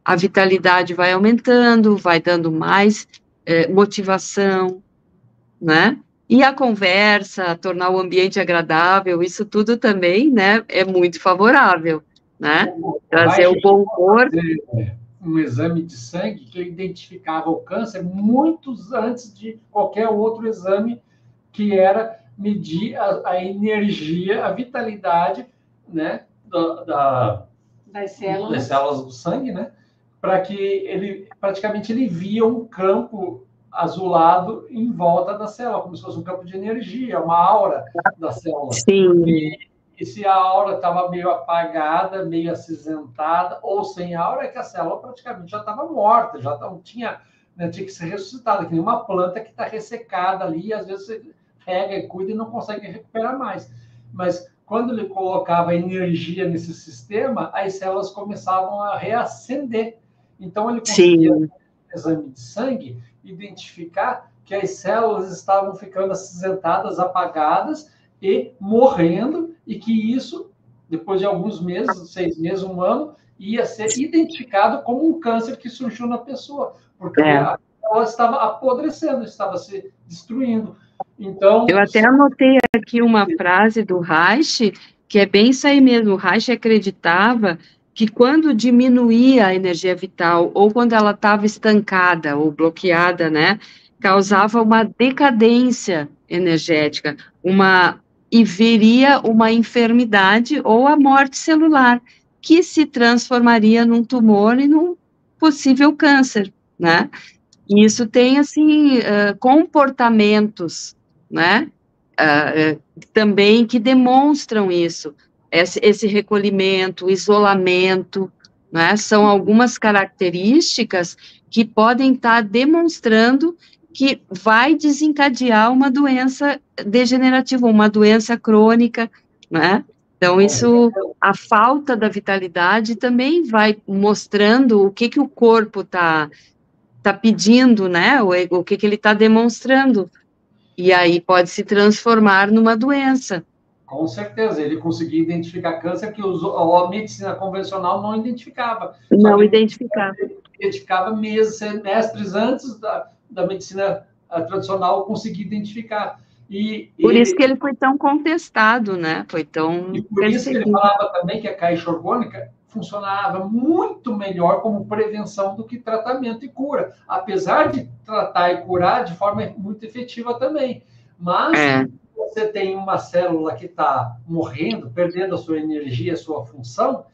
a vitalidade vai aumentando, vai dando mais motivação, né, e a conversa, tornar o ambiente agradável, isso tudo também, né, é muito favorável, né, trazer o bom humor. Um exame de sangue que identificava o câncer muitos antes de qualquer outro exame, que era medir a energia, a vitalidade, né, das células do sangue, né, para que praticamente ele via um campo azulado em volta da célula, como se fosse um campo de energia, uma aura da célula. Sim. E se a aura estava meio apagada, meio acinzentada, ou sem aura, é que a célula praticamente já estava morta, já não tinha, né, tinha que ser ressuscitada, que nem uma planta que está ressecada ali, e às vezes você rega e cuida e não consegue recuperar mais. Mas quando ele colocava energia nesse sistema, as células começavam a reacender. Então ele conseguia, no exame de sangue, identificar que as células estavam ficando acinzentadas, apagadas e morrendo, e que isso, depois de alguns meses, 6 meses, 1 ano, ia ser identificado como um câncer que surgiu na pessoa, porque ela estava apodrecendo, estava se destruindo. Então, eu até anotei aqui uma frase do Reich, que é bem isso aí mesmo. O Reich acreditava que quando diminuía a energia vital, ou quando ela estava estancada ou bloqueada, né, causava uma decadência energética, e viria uma enfermidade ou a morte celular, que se transformaria num tumor e num possível câncer, né? E isso tem, assim, comportamentos, né, também que demonstram isso, esse recolhimento, isolamento, né, são algumas características que podem estar demonstrando que vai desencadear uma doença degenerativa, uma doença crônica, né, então a falta da vitalidade também vai mostrando o que o corpo está pedindo, né, o que ele está demonstrando, e aí pode se transformar numa doença. Com certeza, ele conseguia identificar câncer que a medicina convencional não identificava. Não identificava. Identificava meses, semestres antes da medicina tradicional conseguir identificar. Por isso que ele foi tão contestado, né? Foi tão... E por isso que ele falava também que a caixa orgânica funcionava muito melhor como prevenção do que tratamento e cura, apesar de tratar e curar de forma muito efetiva também. Mas você tem uma célula que está morrendo, perdendo a sua energia, a sua função,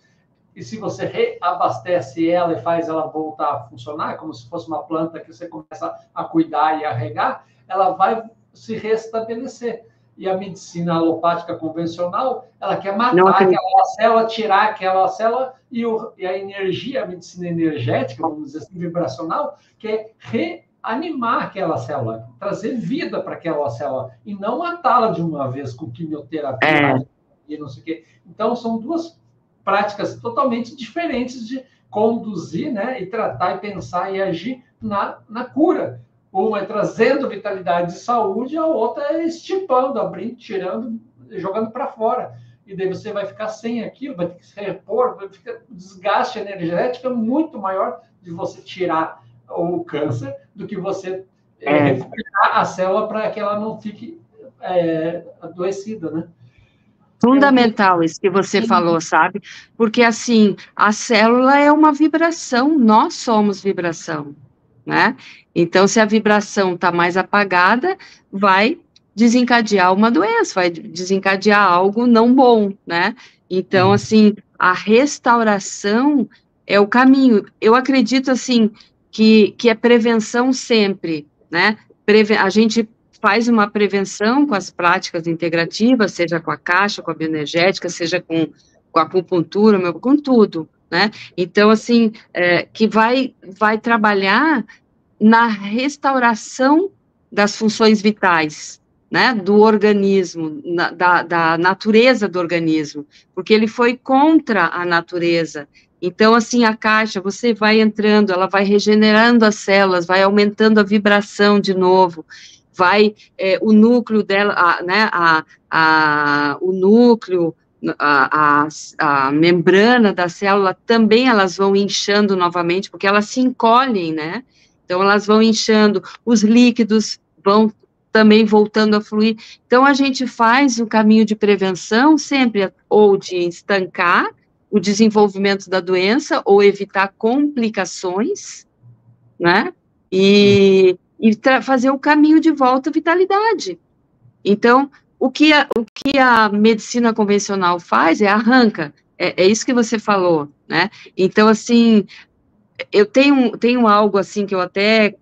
e se você reabastece ela e faz ela voltar a funcionar, como se fosse uma planta que você começa a cuidar e a regar, ela vai se restabelecer. E a medicina alopática convencional, ela quer matar aquela célula, tirar aquela célula, e a energia, a medicina energética, vamos dizer assim, vibracional, quer reanimar aquela célula, trazer vida para aquela célula, e não matá-la de uma vez com quimioterapia e não sei o quê. Então, são duas práticas totalmente diferentes de conduzir, né, e tratar, e pensar, e agir na cura. Uma é trazendo vitalidade e saúde, a outra é estipando, abrindo, tirando, jogando para fora. E daí você vai ficar sem aquilo, vai ter que se repor, vai ficar um desgaste energético muito maior de você tirar o câncer do que você recuperar a célula para que ela não fique adoecida, né? Fundamental isso que você falou, sabe? Porque, assim, a célula é uma vibração, nós somos vibração, né? Então, se a vibração está mais apagada, vai desencadear uma doença, vai desencadear algo não bom, né? Então, assim, a restauração é o caminho. Eu acredito, assim, que é prevenção sempre, né? A gente faz uma prevenção com as práticas integrativas, seja com a caixa, com a bioenergética, seja com a acupuntura, com tudo, né? Então, assim, que vai trabalhar na restauração das funções vitais, né, do organismo, da natureza do organismo, porque ele foi contra a natureza. Então, assim, a caixa, você vai entrando, ela vai regenerando as células, vai aumentando a vibração de novo, vai, o núcleo dela, né, o núcleo, a membrana da célula também, elas vão inchando novamente, porque elas se encolhem, né, então elas vão inchando, os líquidos vão também voltando a fluir. Então, a gente faz o caminho de prevenção sempre, ou de estancar o desenvolvimento da doença, ou evitar complicações, né, e fazer o caminho de volta à vitalidade. Então, o que a medicina convencional faz arranca, é isso que você falou, né, então, assim, eu tenho algo, assim, que eu até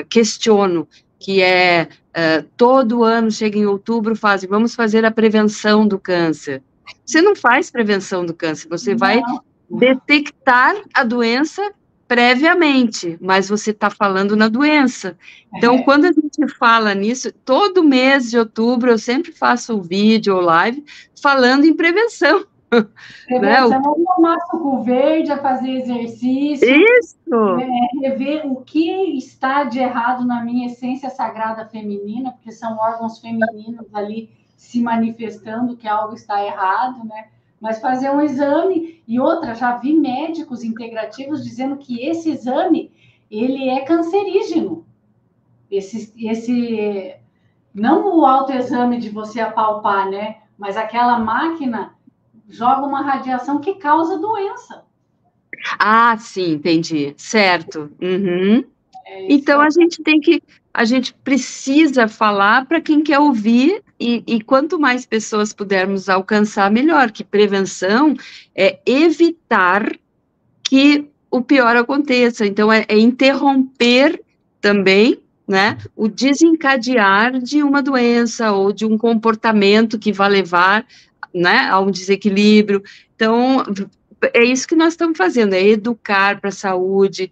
questiono, que todo ano, chega em outubro, vamos fazer a prevenção do câncer. Você não faz prevenção do câncer, você vai detectar a doença previamente, mas você está falando na doença. Então, quando a gente fala nisso, todo mês de outubro, eu sempre faço um vídeo ou live falando em prevenção. Prevenção é tomar suco verde, é fazer exercício. Isso! Rever o que está de errado na minha essência sagrada feminina, porque são órgãos femininos ali se manifestando que algo está errado, né? Mas fazer um exame, e outra, já vi médicos integrativos dizendo que esse exame, ele é cancerígeno. Não o autoexame de você apalpar, né? Mas aquela máquina joga uma radiação que causa doença. Ah, sim, entendi. Certo. Uhum. Então, a gente precisa falar para quem quer ouvir, e quanto mais pessoas pudermos alcançar, melhor, que prevenção é evitar que o pior aconteça. Então, é interromper também, né, o desencadear de uma doença ou de um comportamento que vai levar, né, a um desequilíbrio. Então, é isso que nós estamos fazendo, é educar para a saúde,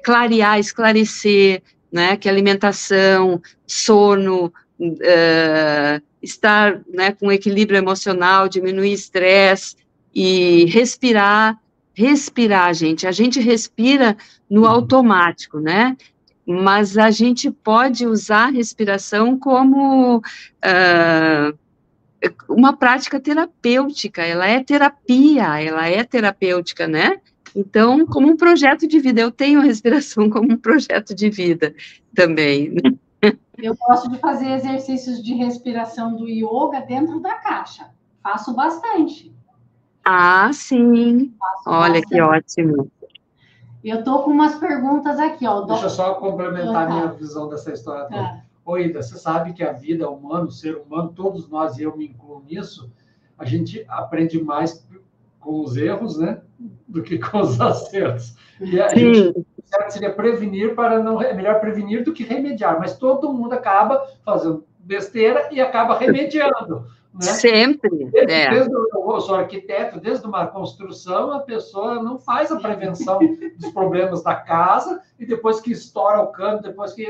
clarear, esclarecer, né, que alimentação, sono, estar, né, com equilíbrio emocional, diminuir estresse e respirar, gente, a gente respira no automático, né, mas a gente pode usar a respiração como uma prática terapêutica, ela é terapêutica, né? Então, como um projeto de vida, eu tenho a respiração como um projeto de vida também, né? Eu gosto de fazer exercícios de respiração do yoga dentro da caixa. Faço bastante. Ah, sim. Olha que ótimo. Eu tô com umas perguntas aqui, ó. Deixa eu só complementar a minha visão dessa história toda. Ô, Ida, você sabe que a vida humana, o ser humano, todos nós, e eu me incluo nisso, a gente aprende mais com os erros, né, do que com os acertos. E a gente, certo, seria prevenir para não... É melhor prevenir do que remediar, mas todo mundo acaba fazendo besteira e acaba remediando, né? Sempre. Eu sou arquiteto, desde uma construção, a pessoa não faz a prevenção dos problemas da casa, e depois que estoura o cano, depois que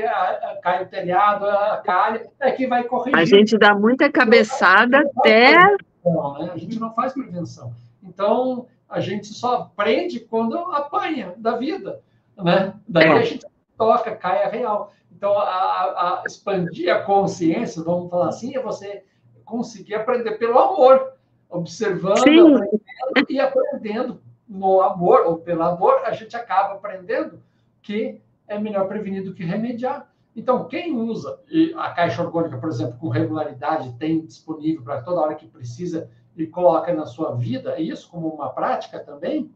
cai o telhado, a calha, é que vai corrigir. A gente dá muita cabeçada até... Não, né? A gente não faz prevenção. Então, a gente só aprende quando apanha da vida, né? Daí a gente toca, cai a real. Então, a expandir a consciência, vamos falar assim, é você conseguir aprender pelo amor, observando, aprendendo e aprendendo no amor ou pelo amor, a gente acaba aprendendo que é melhor prevenir do que remediar. Então, quem usa a caixa orgânica, por exemplo, com regularidade, tem disponível para toda hora que precisa e coloca na sua vida, isso como uma prática também,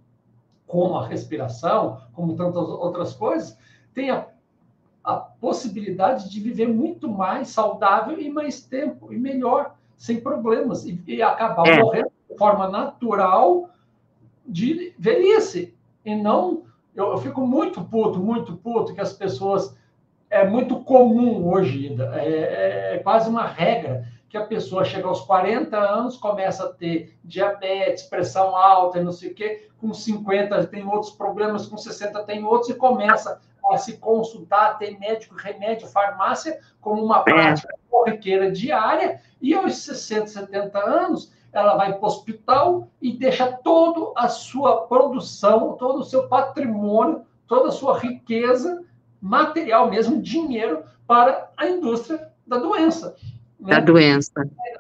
como a respiração, como tantas outras coisas, tem a possibilidade de viver muito mais saudável e mais tempo, e melhor, sem problemas, e acabar morrendo de forma natural de velhice. E não... Eu fico muito puto, que as pessoas... É muito comum hoje, é quase uma regra, que a pessoa chega aos 40 anos, começa a ter diabetes, pressão alta e não sei o quê, com 50 tem outros problemas, com 60 tem outros, e começa a se consultar, ter médico, remédio, farmácia, como uma prática corriqueira diária, e aos 60, 70 anos, ela vai para o hospital e deixa toda a sua produção, todo o seu patrimônio, toda a sua riqueza material mesmo, dinheiro, para a indústria da doença. Né? Da doença.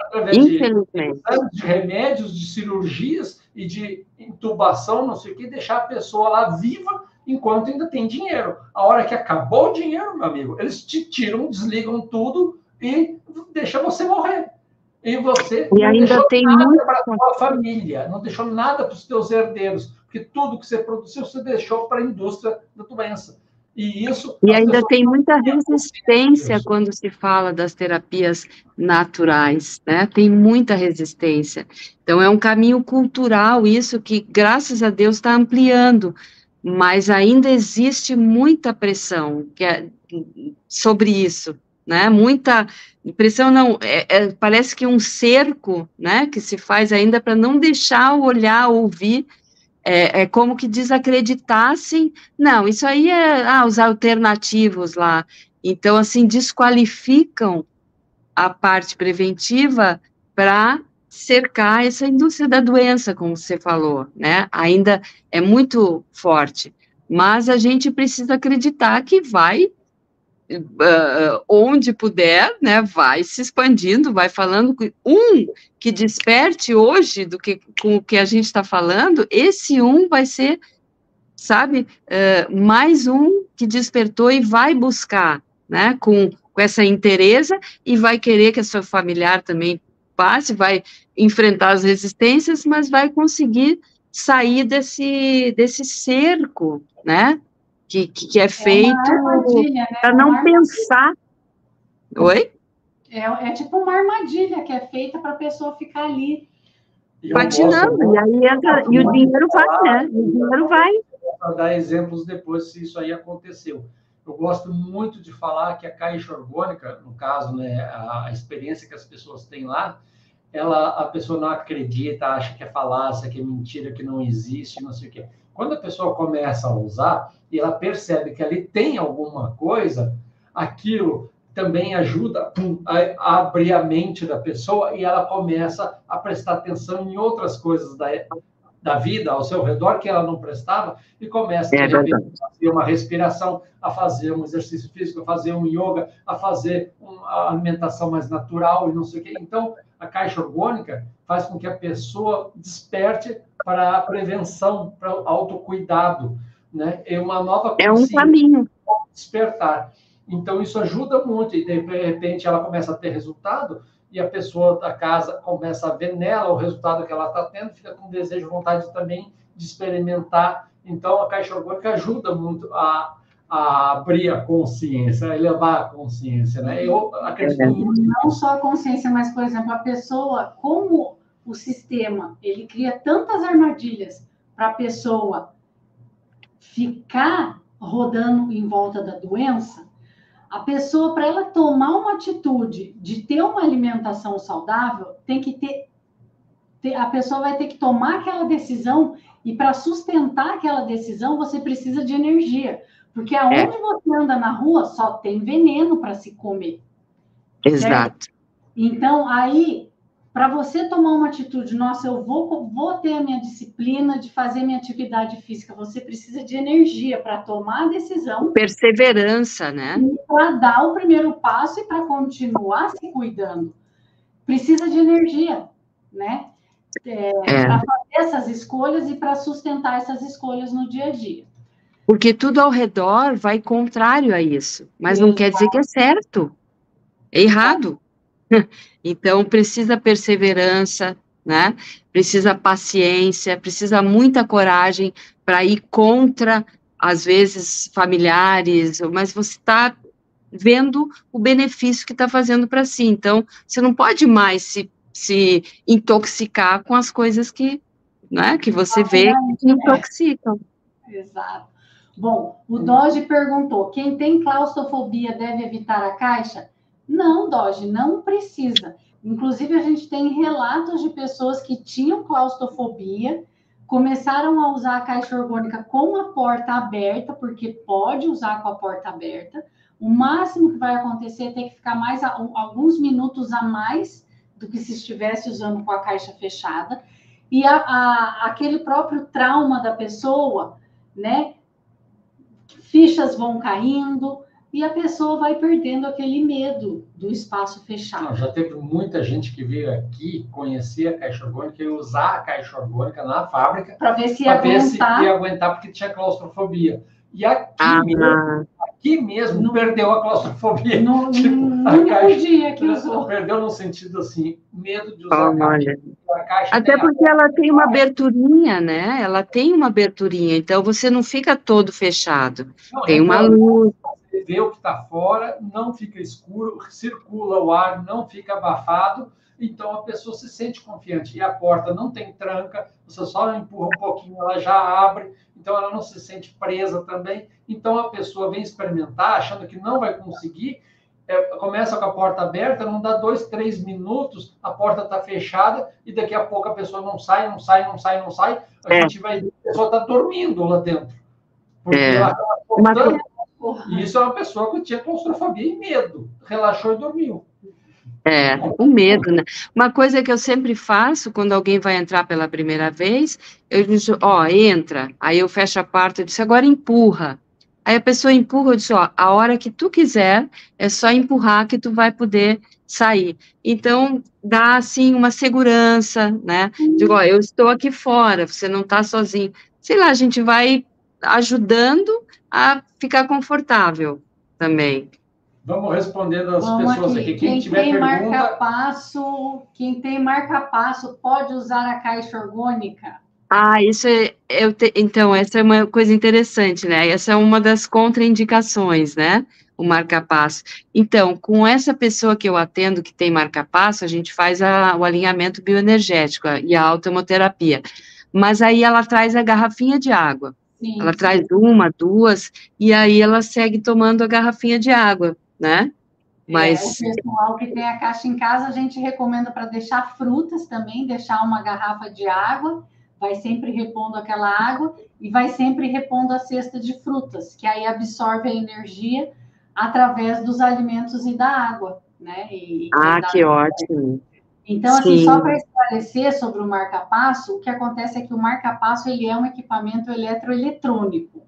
Através de remédios, de cirurgias e de intubação, não sei o que, deixar a pessoa lá viva enquanto ainda tem dinheiro. A hora que acabou o dinheiro, meu amigo, eles te tiram, desligam tudo e deixam você morrer. E você não deixou nada para a sua família, não deixou nada para os teus herdeiros, porque tudo que você produziu, você deixou para a indústria da doença. E ainda tem muita resistência quando se fala das terapias naturais, né? Tem muita resistência. Então, é um caminho cultural isso que, graças a Deus, está ampliando, mas ainda existe muita pressão sobre isso, né? Muita pressão, não, parece que um cerco, né, que se faz ainda para não deixar o olhar, ouvir, é como que desacreditassem, não, isso aí os alternativos lá, então, assim, desqualificam a parte preventiva para cercar essa indústria da doença, como você falou, né, ainda é muito forte, mas a gente precisa acreditar que vai, onde puder, né, vai se expandindo, vai falando, que desperte hoje com o que a gente está falando, esse vai ser, sabe, mais que despertou e vai buscar, né, com essa interesse, e vai querer que a sua familiar também passe, vai enfrentar as resistências, mas vai conseguir sair desse cerco, né, que é feito para não pensar. Oi? É tipo uma armadilha que é feita para a pessoa ficar ali patinando, e aí e o dinheiro vai, né? O dinheiro vai. Para dar exemplos depois se isso aí aconteceu. Eu gosto muito de falar que a caixa orgânica, no caso, né, a experiência que as pessoas têm lá, a pessoa não acredita, acha que é falácia, que é mentira, que não existe, não sei o quê. Quando a pessoa começa a usar e ela percebe que ali tem alguma coisa, aquilo também ajuda a abrir a mente da pessoa e ela começa a prestar atenção em outras coisas da vida ao seu redor que ela não prestava e começa de repente, a fazer uma respiração, a fazer um exercício físico, a fazer um yoga, a fazer uma alimentação mais natural e não sei o quê. Então, a caixa orgânica faz com que a pessoa desperte para a prevenção, para o autocuidado, né? É uma nova consciência, um caminho. Despertar. Então, isso ajuda muito, e de repente ela começa a ter resultado, e a pessoa da casa começa a ver nela o resultado que ela está tendo, fica com desejo, vontade também de experimentar. Então, a caixa orgânica ajuda muito a abrir a consciência, a elevar a consciência, né? Eu acredito muito. Não só a consciência, mas, por exemplo, a pessoa, como o sistema, ele cria tantas armadilhas para a pessoa ficar rodando em volta da doença, a pessoa, para ela tomar uma atitude de ter uma alimentação saudável, tem que a pessoa vai ter que tomar aquela decisão, e para sustentar aquela decisão, você precisa de energia. Porque aonde você anda na rua, só tem veneno para se comer. Exato. Certo? Então, aí, para você tomar uma atitude, nossa, eu vou ter a minha disciplina de fazer minha atividade física, você precisa de energia para tomar a decisão. Perseverança, né? Para dar o primeiro passo e para continuar se cuidando. Precisa de energia, né? Para fazer essas escolhas e para sustentar essas escolhas no dia a dia. Porque tudo ao redor vai contrário a isso, mas não quer dizer que é certo, é errado. Então, precisa perseverança, né? Precisa paciência, precisa muita coragem para ir contra, às vezes, familiares, mas você está vendo o benefício que está fazendo para si. Então, você não pode mais se intoxicar com as coisas que, né, que você vê que intoxicam. Exato. Bom, o Doge perguntou, quem tem claustrofobia deve evitar a caixa? Não, Doge, não precisa. Inclusive, a gente tem relatos de pessoas que tinham claustrofobia, começaram a usar a caixa orgânica com a porta aberta, porque pode usar com a porta aberta. O máximo que vai acontecer é ter que ficar mais alguns minutos a mais do que se estivesse usando com a caixa fechada. E aquele próprio trauma da pessoa, né? Fichas vão caindo e a pessoa vai perdendo aquele medo do espaço fechado. Não, já teve muita gente que veio aqui conhecer a caixa orgânica e usar a caixa orgânica na fábrica para ver se ia aguentar, porque tinha claustrofobia. E aqui mesmo perdeu a claustrofobia. No dia que usou. Perdeu no sentido assim, medo de usar a caixa. Até porque ela tem uma aberturinha, né? Ela tem uma aberturinha, então você não fica todo fechado. Não, tem uma luz. Você vê o que está fora, não fica escuro, circula o ar, não fica abafado, então a pessoa se sente confiante. E a porta não tem tranca, você só empurra um pouquinho, ela já abre, então ela não se sente presa também. Então a pessoa vem experimentar, achando que não vai conseguir, começa com a porta aberta, não dá 2, 3 minutos, a porta está fechada e daqui a pouco a pessoa não sai, a gente vai ver que a pessoa está dormindo lá dentro. Porque ela está tanto. E isso é uma pessoa que tinha claustrofobia e medo, relaxou e dormiu. O medo, né? Uma coisa que eu sempre faço quando alguém vai entrar pela primeira vez, eu digo, entra, aí eu fecho a porta e disse, agora empurra. Aí a pessoa empurra, eu disse, a hora que tu quiser, é só empurrar que tu vai poder sair. Então, dá, assim, uma segurança, né? Digo, eu estou aqui fora, você não está sozinho. Sei lá, a gente vai ajudando a ficar confortável também. Vamos respondendo as pessoas aqui. Quem tiver tem pergunta... Quem tem marca-passo pode usar a caixa orgânica? Isso então, essa é uma coisa interessante, né? Essa é uma das contraindicações, né? O marca-passo. Então, com essa pessoa que eu atendo que tem marca-passo, a gente faz o alinhamento bioenergético e a autohemoterapia. Mas aí ela traz a garrafinha de água. Sim, ela traz 1, 2, e aí ela segue tomando a garrafinha de água, né? Mas... o pessoal que tem a caixa em casa, a gente recomenda para deixar frutas também, deixar uma garrafa de água, vai sempre repondo aquela água e vai sempre repondo a cesta de frutas, que aí absorve a energia através dos alimentos e da água, né? Que ótimo! Então, assim, só para esclarecer sobre o marca-passo, o que acontece é que o marca-passo ele é um equipamento eletroeletrônico.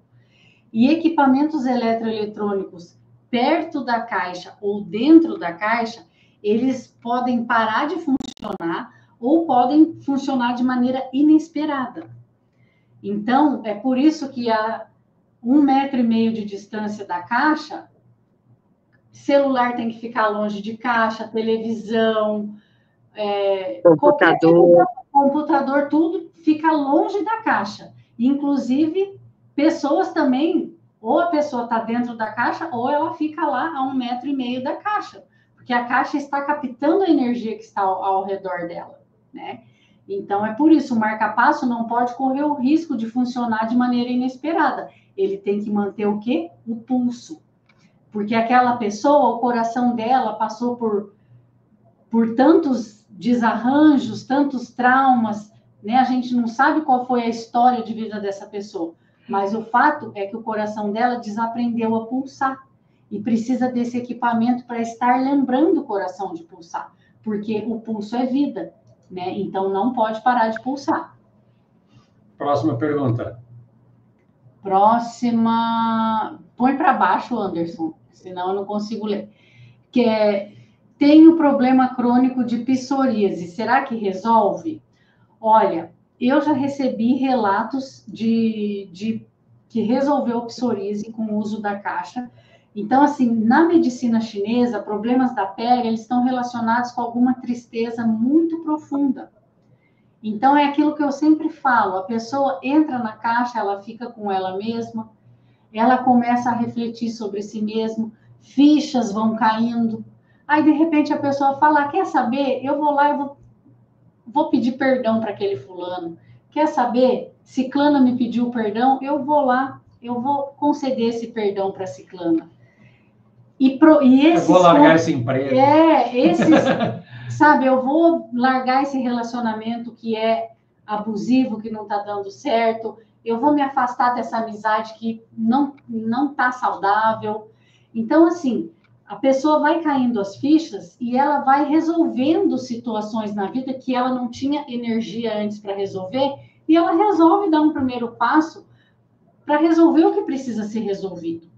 E equipamentos eletroeletrônicos perto da caixa ou dentro da caixa, eles podem parar de funcionar ou podem funcionar de maneira inesperada. Então, é por isso que a 1,5 metro de distância da caixa, celular tem que ficar longe de caixa, televisão, computador, tudo fica longe da caixa. Inclusive, pessoas também, ou a pessoa está dentro da caixa, ou ela fica lá a 1,5 metro da caixa, porque a caixa está captando a energia que está ao redor dela, né? Então, é por isso, o marca-passo não pode correr o risco de funcionar de maneira inesperada. Ele tem que manter o quê? O pulso. Porque aquela pessoa, o coração dela passou por tantos desarranjos, tantos traumas, né? A gente não sabe qual foi a história de vida dessa pessoa, mas o fato é que o coração dela desaprendeu a pulsar e precisa desse equipamento para estar lembrando o coração de pulsar, porque o pulso é vida, né? Então não pode parar de pulsar. Próxima pergunta. Próxima. Põe para baixo, Anderson, senão eu não consigo ler. Que é: tenho problema crônico de psoríase, será que resolve? Olha, eu já recebi relatos de que resolveu psoríase com o uso da caixa. Então, assim, na medicina chinesa, problemas da pele, eles estão relacionados com alguma tristeza muito profunda. Então, é aquilo que eu sempre falo, a pessoa entra na caixa, ela fica com ela mesma, ela começa a refletir sobre si mesma, fichas vão caindo, aí, de repente, a pessoa fala, quer saber? Eu vou lá e vou pedir perdão para aquele fulano. Quer saber? Ciclana me pediu perdão, eu vou lá, eu vou conceder esse perdão para Ciclana. E esses, eu vou largar esse emprego. Sabe, eu vou largar esse relacionamento que é abusivo, que não está dando certo, eu vou me afastar dessa amizade que não está saudável. Então, assim, a pessoa vai caindo as fichas e ela vai resolvendo situações na vida que ela não tinha energia antes para resolver, e ela resolve dar um primeiro passo para resolver o que precisa ser resolvido.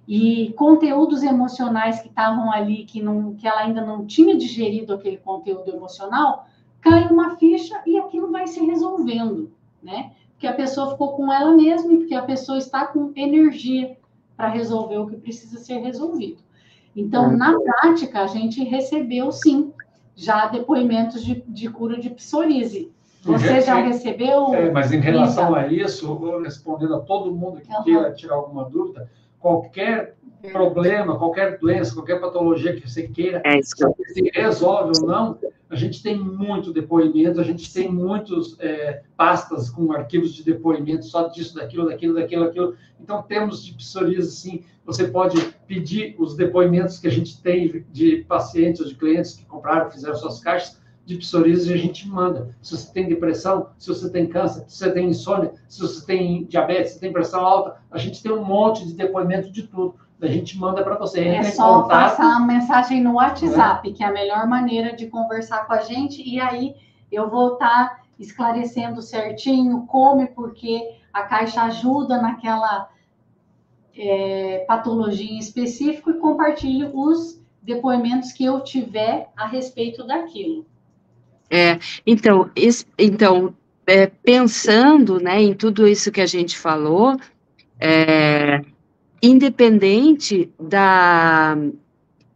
E conteúdos emocionais que estavam ali, que ela ainda não tinha digerido aquele conteúdo emocional, cai uma ficha e aquilo vai se resolvendo, né? Porque a pessoa ficou com ela mesma e porque a pessoa está com energia para resolver o que precisa ser resolvido. Então, na prática, a gente recebeu, sim, já depoimentos de cura de psoríase. Você já recebeu? Mas em relação a isso, vou respondendo a todo mundo que queira tirar alguma dúvida, qualquer problema, qualquer doença, qualquer patologia que você queira, se resolve ou não, a gente tem muito depoimento, a gente tem muitos pastas com arquivos de depoimento, só disso, daquilo. Então, temos de psoríase, sim. Você pode pedir os depoimentos que a gente tem de pacientes ou de clientes que compraram, fizeram suas caixas de psoríase, e a gente manda. Se você tem depressão, se você tem câncer, se você tem insônia, se você tem diabetes, se tem pressão alta, a gente tem um monte de depoimento de tudo. A gente manda para você. É só passar uma mensagem no WhatsApp, que é a melhor maneira de conversar com a gente, e aí eu vou estar esclarecendo certinho como e por que a caixa ajuda naquela patologia em específico, e compartilho os depoimentos que eu tiver a respeito daquilo. Então, pensando, né, em tudo isso que a gente falou, independente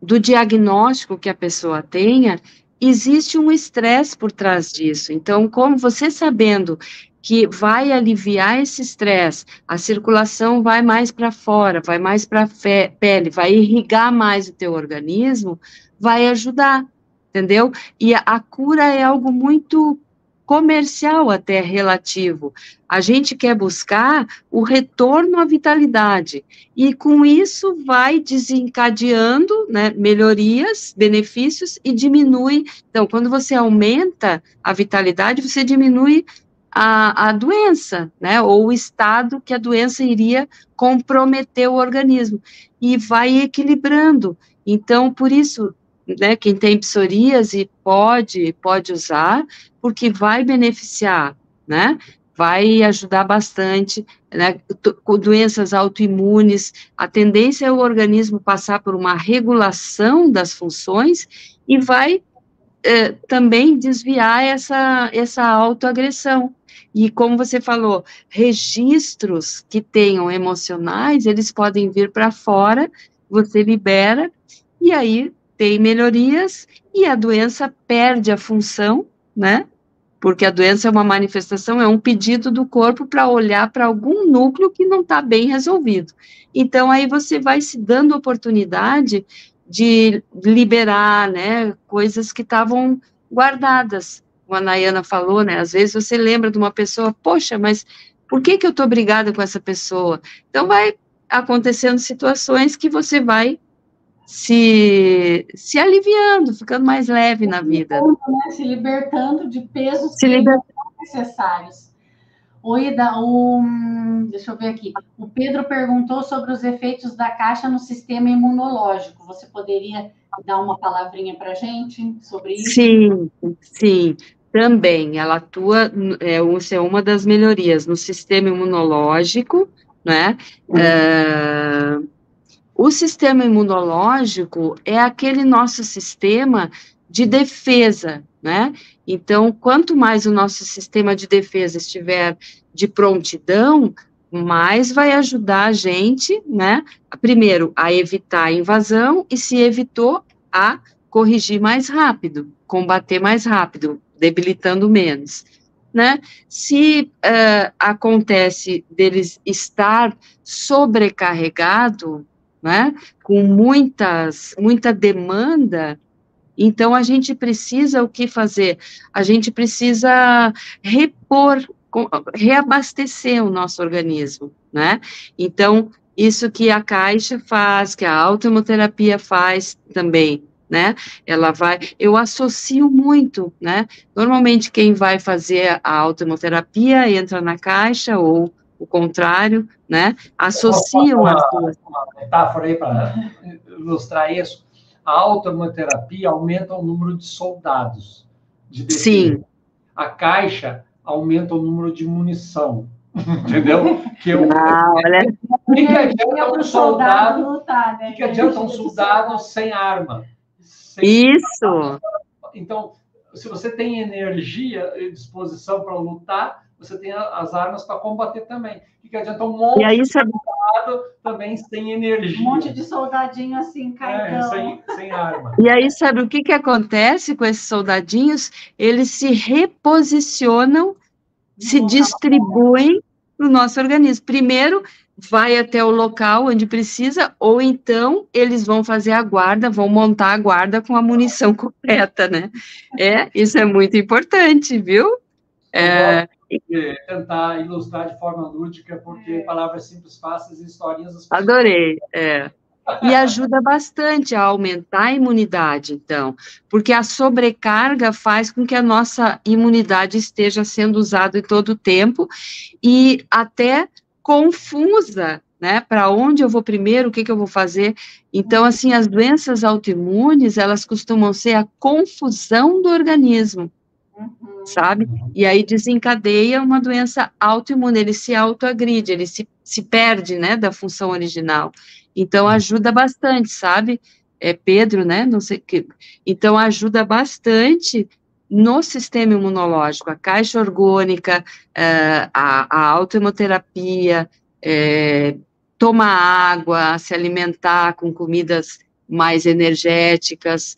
do diagnóstico que a pessoa tenha, existe um estresse por trás disso. Então, como você sabendo que vai aliviar esse estresse, a circulação vai mais para fora, vai mais para a pele, vai irrigar mais o teu organismo, vai ajudar, entendeu? E a cura é algo muito comercial, até relativo. A gente quer buscar o retorno à vitalidade, e com isso vai desencadeando, né, melhorias, benefícios, e diminui. Então, quando você aumenta a vitalidade, você diminui a doença, né, ou o estado que a doença iria comprometer o organismo, e vai equilibrando. Então, por isso, né, quem tem psoríase pode usar, porque vai beneficiar, né, vai ajudar bastante, né, com doenças autoimunes, a tendência é o organismo passar por uma regulação das funções, e vai também desviar essa autoagressão. E como você falou, registros que tenham emocionais, eles podem vir para fora, você libera, e aí tem melhorias, e a doença perde a função, né? Porque a doença é uma manifestação, é um pedido do corpo para olhar para algum núcleo que não está bem resolvido. Então, aí você vai se dando oportunidade de liberar, né, coisas que estavam guardadas. Como a Nayana falou, né, às vezes você lembra de uma pessoa, poxa, mas por que eu estou brigada com essa pessoa? Então, vai acontecendo situações que você vai se aliviando, ficando mais leve na vida. Né? Se libertando de pesos Se que libertando. não são necessários. Oi, deixa eu ver aqui. O Pedro perguntou sobre os efeitos da caixa no sistema imunológico. Você poderia dar uma palavrinha para a gente sobre isso? Sim, sim. Também, ela atua, isso é uma das melhorias no sistema imunológico, né? O sistema imunológico é aquele nosso sistema de defesa, né? Então, quanto mais o nosso sistema de defesa estiver de prontidão, mais vai ajudar a gente, né? Primeiro, a evitar a invasão, e se evitou, a corrigir mais rápido, combater mais rápido, debilitando menos, né? Se acontece deles estar sobrecarregado, né, com muita demanda, então a gente precisa o que fazer? A gente precisa reabastecer o nosso organismo, né? Então, isso que a Caixa faz, que a autoimunoterapia faz também, né? Eu associo muito, né? Normalmente quem vai fazer a autoimunoterapia entra na Caixa, ou o contrário, né? Associam as duas. Uma metáfora aí para ilustrar isso. A autoimunoterapia aumenta o número de soldados de defesa. Sim. A Caixa aumenta o número de munição. Entendeu? Olha. O que adianta um soldado lutar, né? O que adianta um soldado sem arma? Isso. Então, se você tem energia e disposição para lutar, você tem as armas para combater também. O que adianta um monte de soldado também sem energia? Um monte de soldadinho assim, caidão. Sem arma. E aí, sabe o que acontece com esses soldadinhos? Eles se reposicionam, se distribuem no nosso organismo. Primeiro, vai até o local onde precisa, ou então eles vão fazer a guarda, vão montar a guarda com a munição completa, né? Isso é muito importante, viu? De tentar ilustrar de forma lúdica, porque palavras simples, fáceis e historinhas... Adorei, E ajuda bastante a aumentar a imunidade, então, porque a sobrecarga faz com que a nossa imunidade esteja sendo usada em todo o tempo, e até confusa, né, para onde eu vou primeiro, o que eu vou fazer. Então, assim, as doenças autoimunes, elas costumam ser a confusão do organismo, sabe? E aí desencadeia uma doença autoimune, ele se autoagride, ele se perde, né, da função original. Então, ajuda bastante, sabe? Pedro, né, não sei que. Então, ajuda bastante no sistema imunológico, a caixa orgânica, a autoimunoterapia, tomar água, se alimentar com comidas mais energéticas,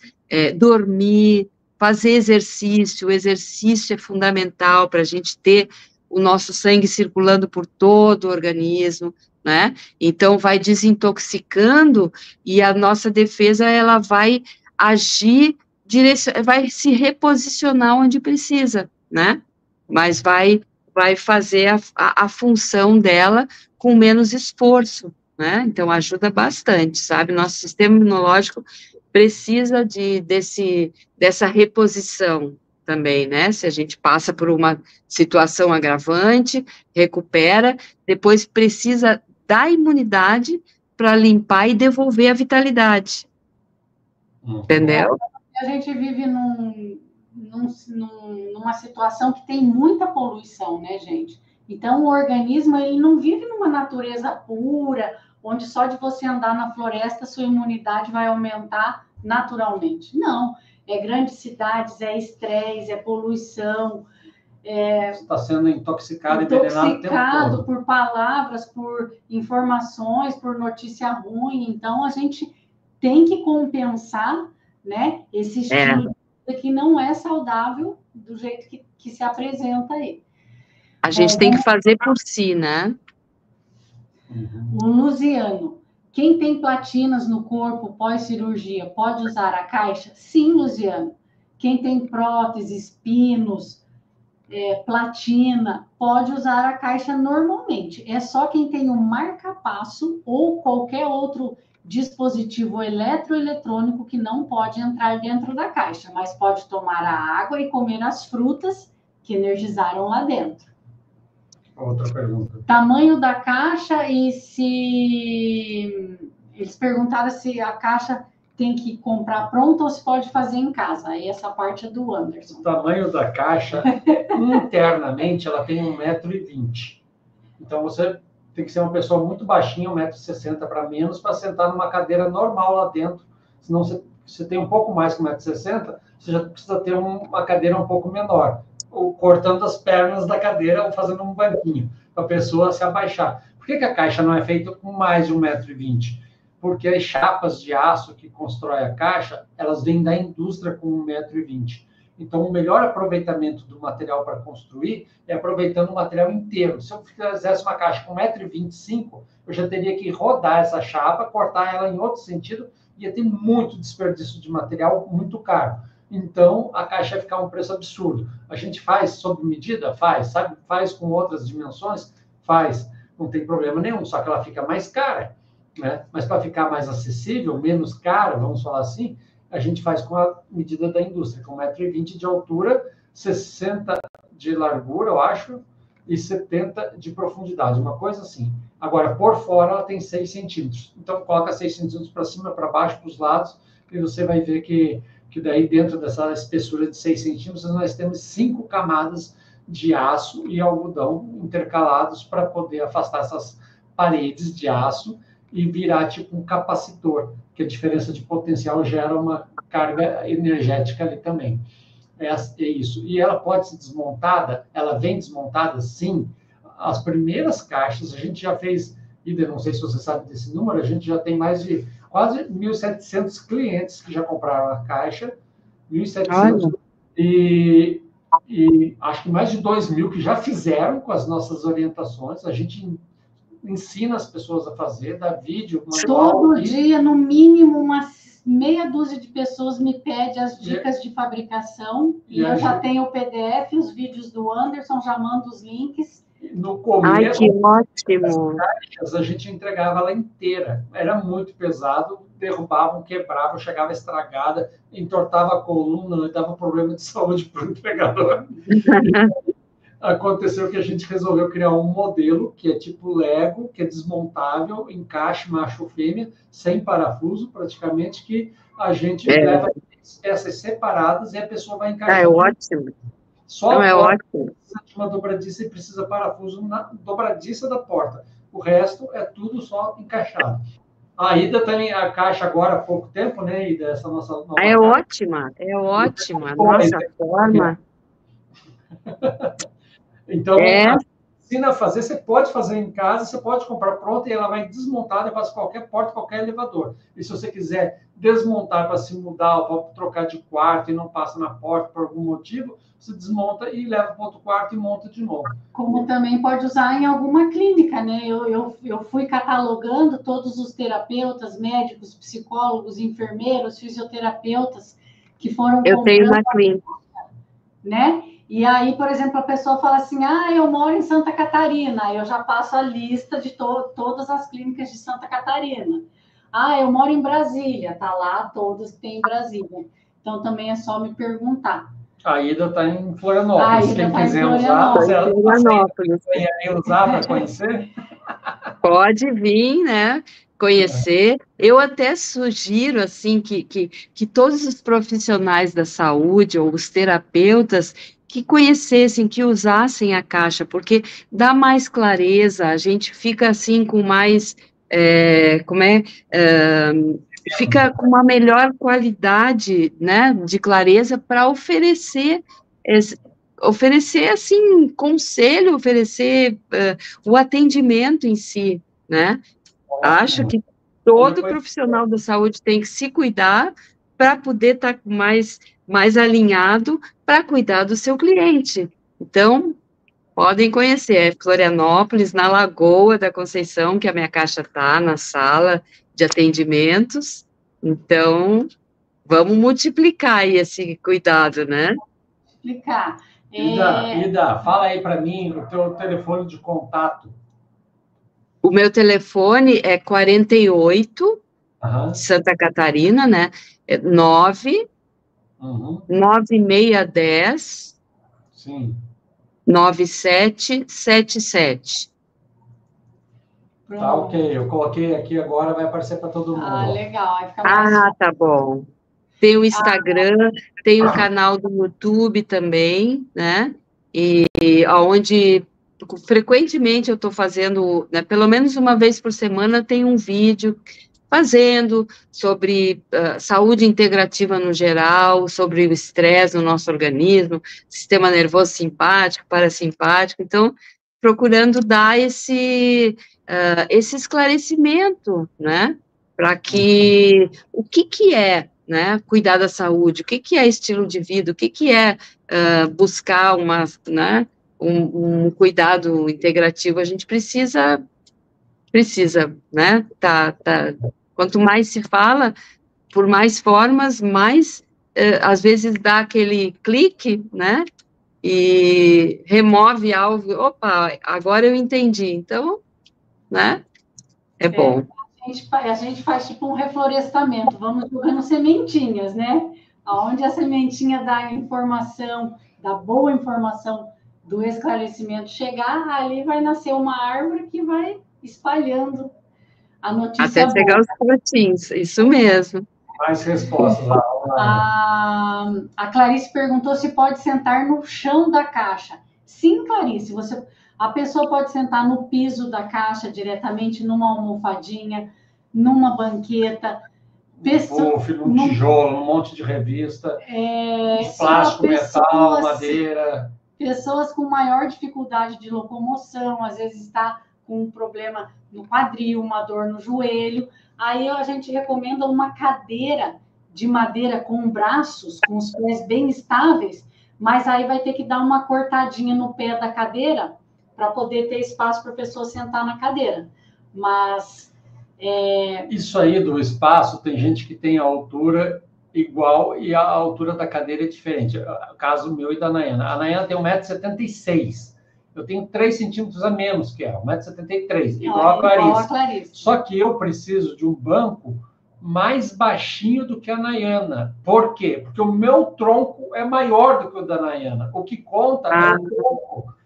dormir, fazer exercício. O exercício é fundamental para a gente ter o nosso sangue circulando por todo o organismo, né? Então, vai desintoxicando, e a nossa defesa, ela vai agir, vai se reposicionar onde precisa, né? Mas vai fazer a função dela com menos esforço, né? Então, ajuda bastante, sabe? Nosso sistema imunológico precisa dessa reposição também, né? Se a gente passa por uma situação agravante, recupera, depois precisa da imunidade para limpar e devolver a vitalidade. Entendeu? A gente vive numa situação que tem muita poluição, né, gente? Então, o organismo, ele não vive numa natureza pura, onde só de você andar na floresta, sua imunidade vai aumentar naturalmente. Não, grandes cidades, estresse, poluição. Você está sendo intoxicado, envenenado por palavras, por informações, por notícia ruim. Então, a gente tem que compensar, né, esse estilo de vida que não é saudável do jeito que se apresenta aí. A gente tem que fazer por si, né? O Luciano, quem tem platinas no corpo pós-cirurgia pode usar a caixa? Sim, Luciano. Quem tem próteses, pinos, platina, pode usar a caixa normalmente. É só quem tem um marca-passo ou qualquer outro dispositivo eletroeletrônico que não pode entrar dentro da caixa, mas pode tomar a água e comer as frutas que energizaram lá dentro. Outra pergunta. Tamanho da caixa e se... Eles perguntaram se a caixa tem que comprar pronta ou se pode fazer em casa. Aí essa parte é do Anderson. O tamanho da caixa, internamente, ela tem 1,20 m. Então, você tem que ser uma pessoa muito baixinha, 1,60 m para menos, para sentar numa cadeira normal lá dentro. Senão, você tem um pouco mais que 1,60 m, você já precisa ter uma cadeira um pouco menor. Ou cortando as pernas da cadeira ou fazendo um banquinho, para a pessoa se abaixar. Por que a caixa não é feita com mais de 1,20 m? Porque as chapas de aço que constrói a caixa, elas vêm da indústria com 1,20 m. Então, o melhor aproveitamento do material para construir é aproveitando o material inteiro. Se eu fizesse uma caixa com 1,25 m, eu já teria que rodar essa chapa, cortar ela em outro sentido, e ia ter muito desperdício de material muito caro. Então, a caixa ia ficar um preço absurdo. A gente faz sob medida? Faz. Sabe? Faz com outras dimensões? Faz. Não tem problema nenhum, só que ela fica mais cara, né? Mas para ficar mais acessível, menos cara, vamos falar assim, a gente faz com a medida da indústria, com 1,20 m de altura, 60 de largura, eu acho, e 70 de profundidade, uma coisa assim. Agora, por fora, ela tem 6 centímetros. Então, coloca 6 centímetros para cima, para baixo, para os lados, e você vai ver que daí, dentro dessa espessura de 6 centímetros, nós temos 5 camadas de aço e algodão intercalados para poder afastar essas paredes de aço e virar tipo um capacitor, que a diferença de potencial gera uma carga energética ali também. É isso. E ela pode ser desmontada? Ela vem desmontada? Sim. As primeiras caixas, a gente já fez, e não sei se você sabe desse número, a gente já tem mais de quase 1.700 clientes que já compraram a caixa, 1.700. E acho que mais de 2.000 que já fizeram com as nossas orientações. A gente ensina as pessoas a fazer, dá vídeo, manual. Todo dia, no mínimo, umas meia dúzia de pessoas me pede as dicas de fabricação, e eu já tenho o PDF, os vídeos do Anderson, já mando os links. No começo, que ótimo. Caixas, a gente entregava ela inteira. Era muito pesado, derrubavam, quebravam, chegava estragada, entortava a coluna, dava problema de saúde para o entregador. Aconteceu que a gente resolveu criar um modelo que é tipo Lego, que é desmontável, encaixe macho-fêmea, sem parafuso, praticamente, que a gente leva peças separadas e a pessoa vai encaixar. É ótimo. Só ótimo. Precisa de uma dobradiça e precisa parafuso na dobradiça da porta. O resto é tudo só encaixado. A Ida também, a caixa agora há pouco tempo, né, Ida? Essa nossa nova é ótima. Nossa forma. Então, ensina a fazer, você pode fazer em casa, você pode comprar pronta e ela vai desmontada e passa qualquer porta, qualquer elevador. E se você quiser desmontar para se mudar ou para trocar de quarto e não passa na porta por algum motivo, você desmonta e leva para outro quarto e monta de novo. Como também pode usar em alguma clínica, né? Eu fui catalogando todos os terapeutas, médicos, psicólogos, enfermeiros, fisioterapeutas que foram Eu tenho uma clínica. Né? E aí, por exemplo, a pessoa fala assim, eu moro em Santa Catarina, aí eu já passo a lista de todas as clínicas de Santa Catarina. Eu moro em Brasília, tá lá todas que tem em Brasília. Então, também é só me perguntar. A Ida está em Florianópolis. Quem quiser usar, você usar para conhecer? Pode vir, né? Conhecer. Eu até sugiro, assim, que todos os profissionais da saúde ou os terapeutas que conhecessem, que usassem a caixa, porque dá mais clareza, a gente fica, assim, com mais, fica com uma melhor qualidade, né, de clareza para oferecer, assim, conselho, oferecer o atendimento em si, né? Acho que Todo profissional da saúde tem que se cuidar para poder estar mais alinhado para cuidar do seu cliente. Então, podem conhecer, é Florianópolis, na Lagoa da Conceição, que a minha caixa está, na sala de atendimentos. Então, vamos multiplicar aí esse cuidado, né? Multiplicar. Ida, fala aí para mim o teu telefone de contato. O meu telefone é 48, Santa Catarina, né? É 9 9610 Sim. 9777. Tá ok, eu coloquei aqui agora, vai aparecer para todo mundo. Ah, legal. Aí fica mais tá bom. Tem o Instagram, tem o canal do YouTube também, né? E onde frequentemente eu estou fazendo, né, pelo menos uma vez por semana, tem um vídeo fazendo sobre saúde integrativa no geral, sobre o estresse no nosso organismo, sistema nervoso simpático, parasimpático. Então, procurando dar esse esclarecimento, né? Para que o que é, né, cuidar da saúde, o que é estilo de vida, o que é buscar né, um cuidado integrativo, a gente precisa, né, quanto mais se fala, por mais formas, mais, às vezes, dá aquele clique, né, e remove algo, opa, agora eu entendi, então, né, é bom. A gente faz tipo um reflorestamento, vamos jogando sementinhas, né? Onde a sementinha da informação, da boa informação, do esclarecimento chegar, ali vai nascer uma árvore que vai espalhando a notícia até chegar boa. aos frutinhos, isso mesmo. Mais respostas lá. A Clarice perguntou se pode sentar no chão da caixa. Sim, Clarice, a pessoa pode sentar no piso da caixa diretamente, numa almofadinha, numa banqueta, num tijolo, num monte de revista, plástico, metal, madeira. Pessoas com maior dificuldade de locomoção, às vezes está com um problema no quadril, uma dor no joelho. Aí a gente recomenda uma cadeira de madeira com braços, com os pés bem estáveis, mas aí vai ter que dar uma cortadinha no pé da cadeira para poder ter espaço para a pessoa sentar na cadeira. Mas isso aí do espaço, tem gente que tem a altura igual e a altura da cadeira é diferente. O caso meu e da Nayana. A Nayana tem 1,76 m. Eu tenho 3 centímetros a menos que ela, 1,73 m, igual a Clarice. Só que eu preciso de um banco mais baixinho do que a Nayana. Por quê? Porque o meu tronco é maior do que o da Nayana. O que conta é o tronco.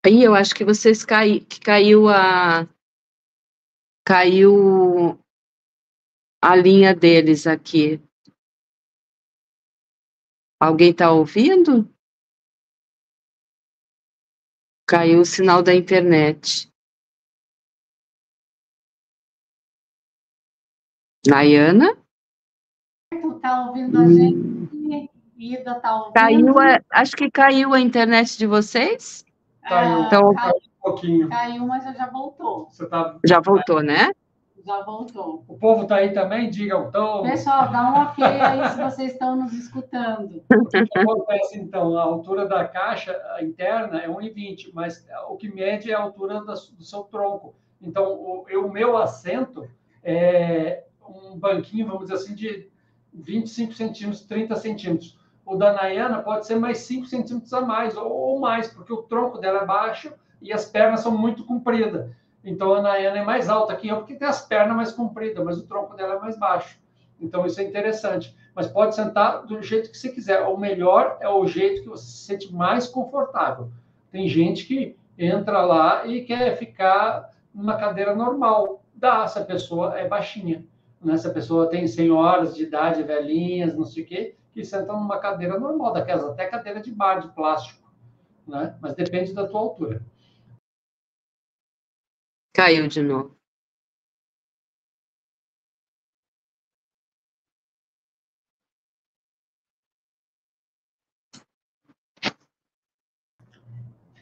Aí eu acho que vocês caiu a linha deles aqui. Alguém está ouvindo? Caiu o sinal da internet. Nayana? Está ouvindo a gente? Ida está ouvindo? Acho que caiu a internet de vocês? Caiu, então, caiu um pouquinho. Caiu, mas já voltou. Já voltou, né? Já voltou. O povo está aí também? Digam, então. Pessoal, dá um ok aí se vocês estão nos escutando. O que acontece, então? A altura da caixa interna é 1,20 m, mas o que mede é a altura do seu tronco. Então, o meu assento é um banquinho, vamos dizer assim, de 25 centímetros, 30 centímetros. O da Nayana pode ser mais 5 centímetros a mais, ou mais, porque o tronco dela é baixo e as pernas são muito compridas. Então, a Nayana é mais alta que eu, porque tem as pernas mais compridas, mas o tronco dela é mais baixo. Então, isso é interessante. Mas pode sentar do jeito que você quiser. O melhor é o jeito que você se sente mais confortável. Tem gente que entra lá e quer ficar numa cadeira normal. Dá, se a pessoa é baixinha. Né? Se a pessoa tem senhoras de idade, velhinhas, não sei o quê, que sentam numa cadeira normal, daquelas até cadeira de bar, de plástico. Né? Mas depende da tua altura. Caiu de novo.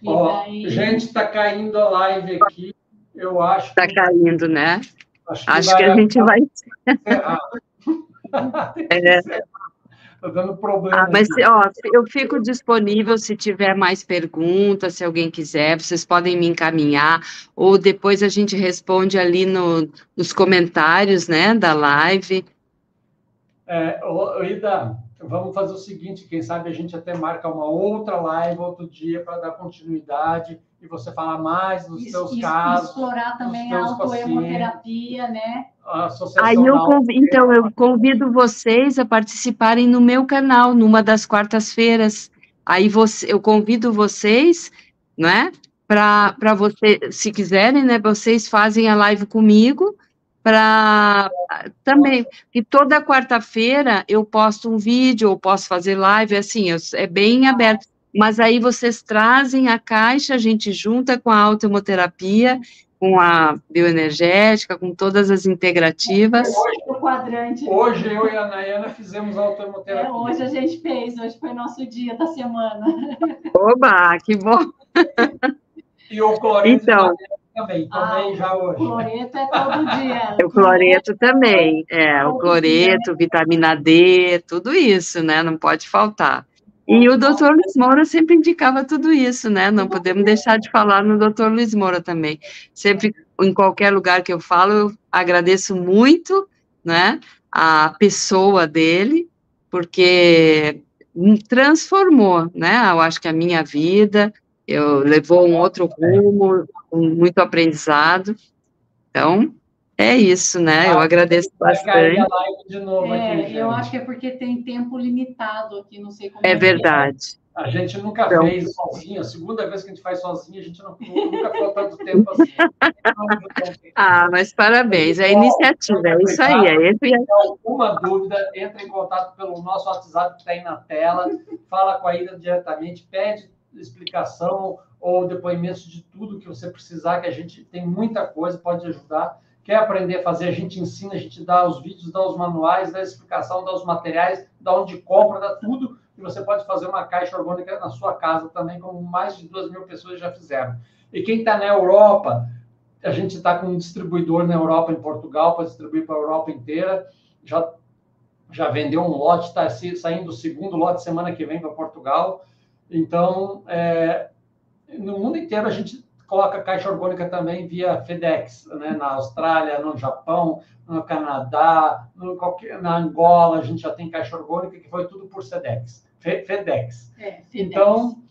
Ó, gente, está caindo a live aqui. eu acho que... Está caindo, né? Acho que a gente vai... Está dando problema. Mas, ó, eu fico disponível se tiver mais perguntas, se alguém quiser, vocês podem me encaminhar, ou depois a gente responde ali nos comentários, né, da live. Ida, vamos fazer o seguinte, quem sabe a gente até marca uma outra live outro dia para dar continuidade e você falar mais dos seus casos. Explorar também a autoemoterapia, né? Aí então, eu convido vocês a participarem no meu canal, numa das quartas-feiras. Aí eu convido vocês, né? Para você, se quiserem, né? Vocês fazem a live comigo, para também, que toda quarta-feira eu posto um vídeo, ou posso fazer live, assim, é bem aberto. Mas aí vocês trazem a caixa, a gente junta com a autoemoterapia, com a bioenergética, com todas as integrativas. Hoje eu e a Nayana fizemos autoemoterapia. Hoje a gente fez, hoje foi nosso dia da semana. Oba, que bom! E o cloreto também, tomei já hoje. O cloreto é todo dia. O cloreto também, o cloreto, vitamina D, tudo isso, né, não pode faltar. E o doutor Luiz Moura sempre indicava tudo isso, né? Não podemos deixar de falar no doutor Luiz Moura também. Sempre, em qualquer lugar que eu falo, eu agradeço muito, né, a pessoa dele, porque transformou, né? Eu acho que a minha vida, levou um outro rumo, muito aprendizado. Então, é isso, né? Eu agradeço bastante. De novo aqui, eu acho que é porque tem tempo limitado aqui, não sei como é verdade. A gente nunca fez sozinho, a segunda vez que a gente faz sozinho, a gente nunca ficou tanto tempo assim. Mas parabéns, é iniciativa, é isso aí. Se tem alguma dúvida, entre em contato pelo nosso WhatsApp que está aí na tela, fala com a Ida diretamente, pede explicação ou depoimentos de tudo que você precisar, que a gente tem muita coisa, pode ajudar. Quer aprender a fazer, a gente ensina, a gente dá os vídeos, dá os manuais, dá a explicação, dá os materiais, dá onde compra, dá tudo. E você pode fazer uma caixa orgânica na sua casa também, como mais de 2.000 pessoas já fizeram. E quem está na Europa, a gente está com um distribuidor na Europa, em Portugal, para distribuir para a Europa inteira. Já vendeu um lote, está saindo o segundo lote semana que vem para Portugal. Então, no mundo inteiro a gente coloca caixa orgânica também via FedEx, né? Na Austrália, no Japão, no Canadá, na Angola, a gente já tem caixa orgânica, que foi tudo por FedEx. FedEx. Então,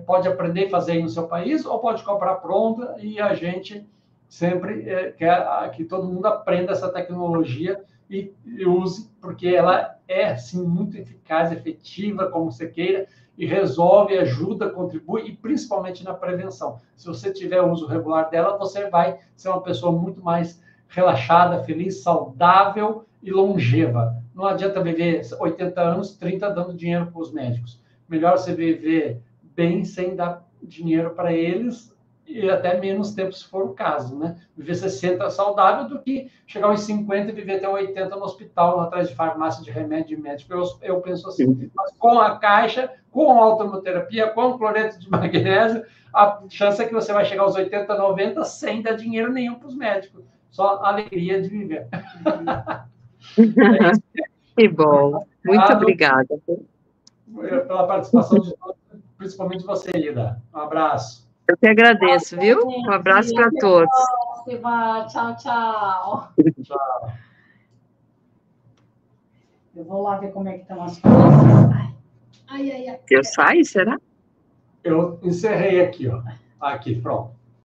pode aprender a fazer aí no seu país, ou pode comprar pronta, e a gente sempre quer que todo mundo aprenda essa tecnologia e use, porque ela é, sim, muito eficaz, efetiva, como você queira, e resolve, ajuda, contribui, e principalmente na prevenção. Se você tiver uso regular dela, você vai ser uma pessoa muito mais relaxada, feliz, saudável e longeva. Não adianta viver 80 anos, 30 dando dinheiro para os médicos. Melhor você viver bem sem dar dinheiro para eles e até menos tempo, se for o caso, né? Viver 60 saudável do que chegar aos 50 e viver até 80 no hospital, atrás de farmácia, de remédio, de médico. Eu penso assim. Mas com a caixa, com a autoemoterapia, com o cloreto de magnésio, a chance é que você vai chegar aos 80, 90 sem dar dinheiro nenhum para os médicos. Só a alegria de viver. Que bom. Muito obrigada. Pela participação de todos, principalmente você, Ida. Um abraço. Eu que agradeço, viu? Um abraço para todos. Tchau, tchau. Tchau. Eu vou lá ver como é que estão as coisas. Ai. Eu saio, será? Eu encerrei aqui, ó. Aqui, pronto.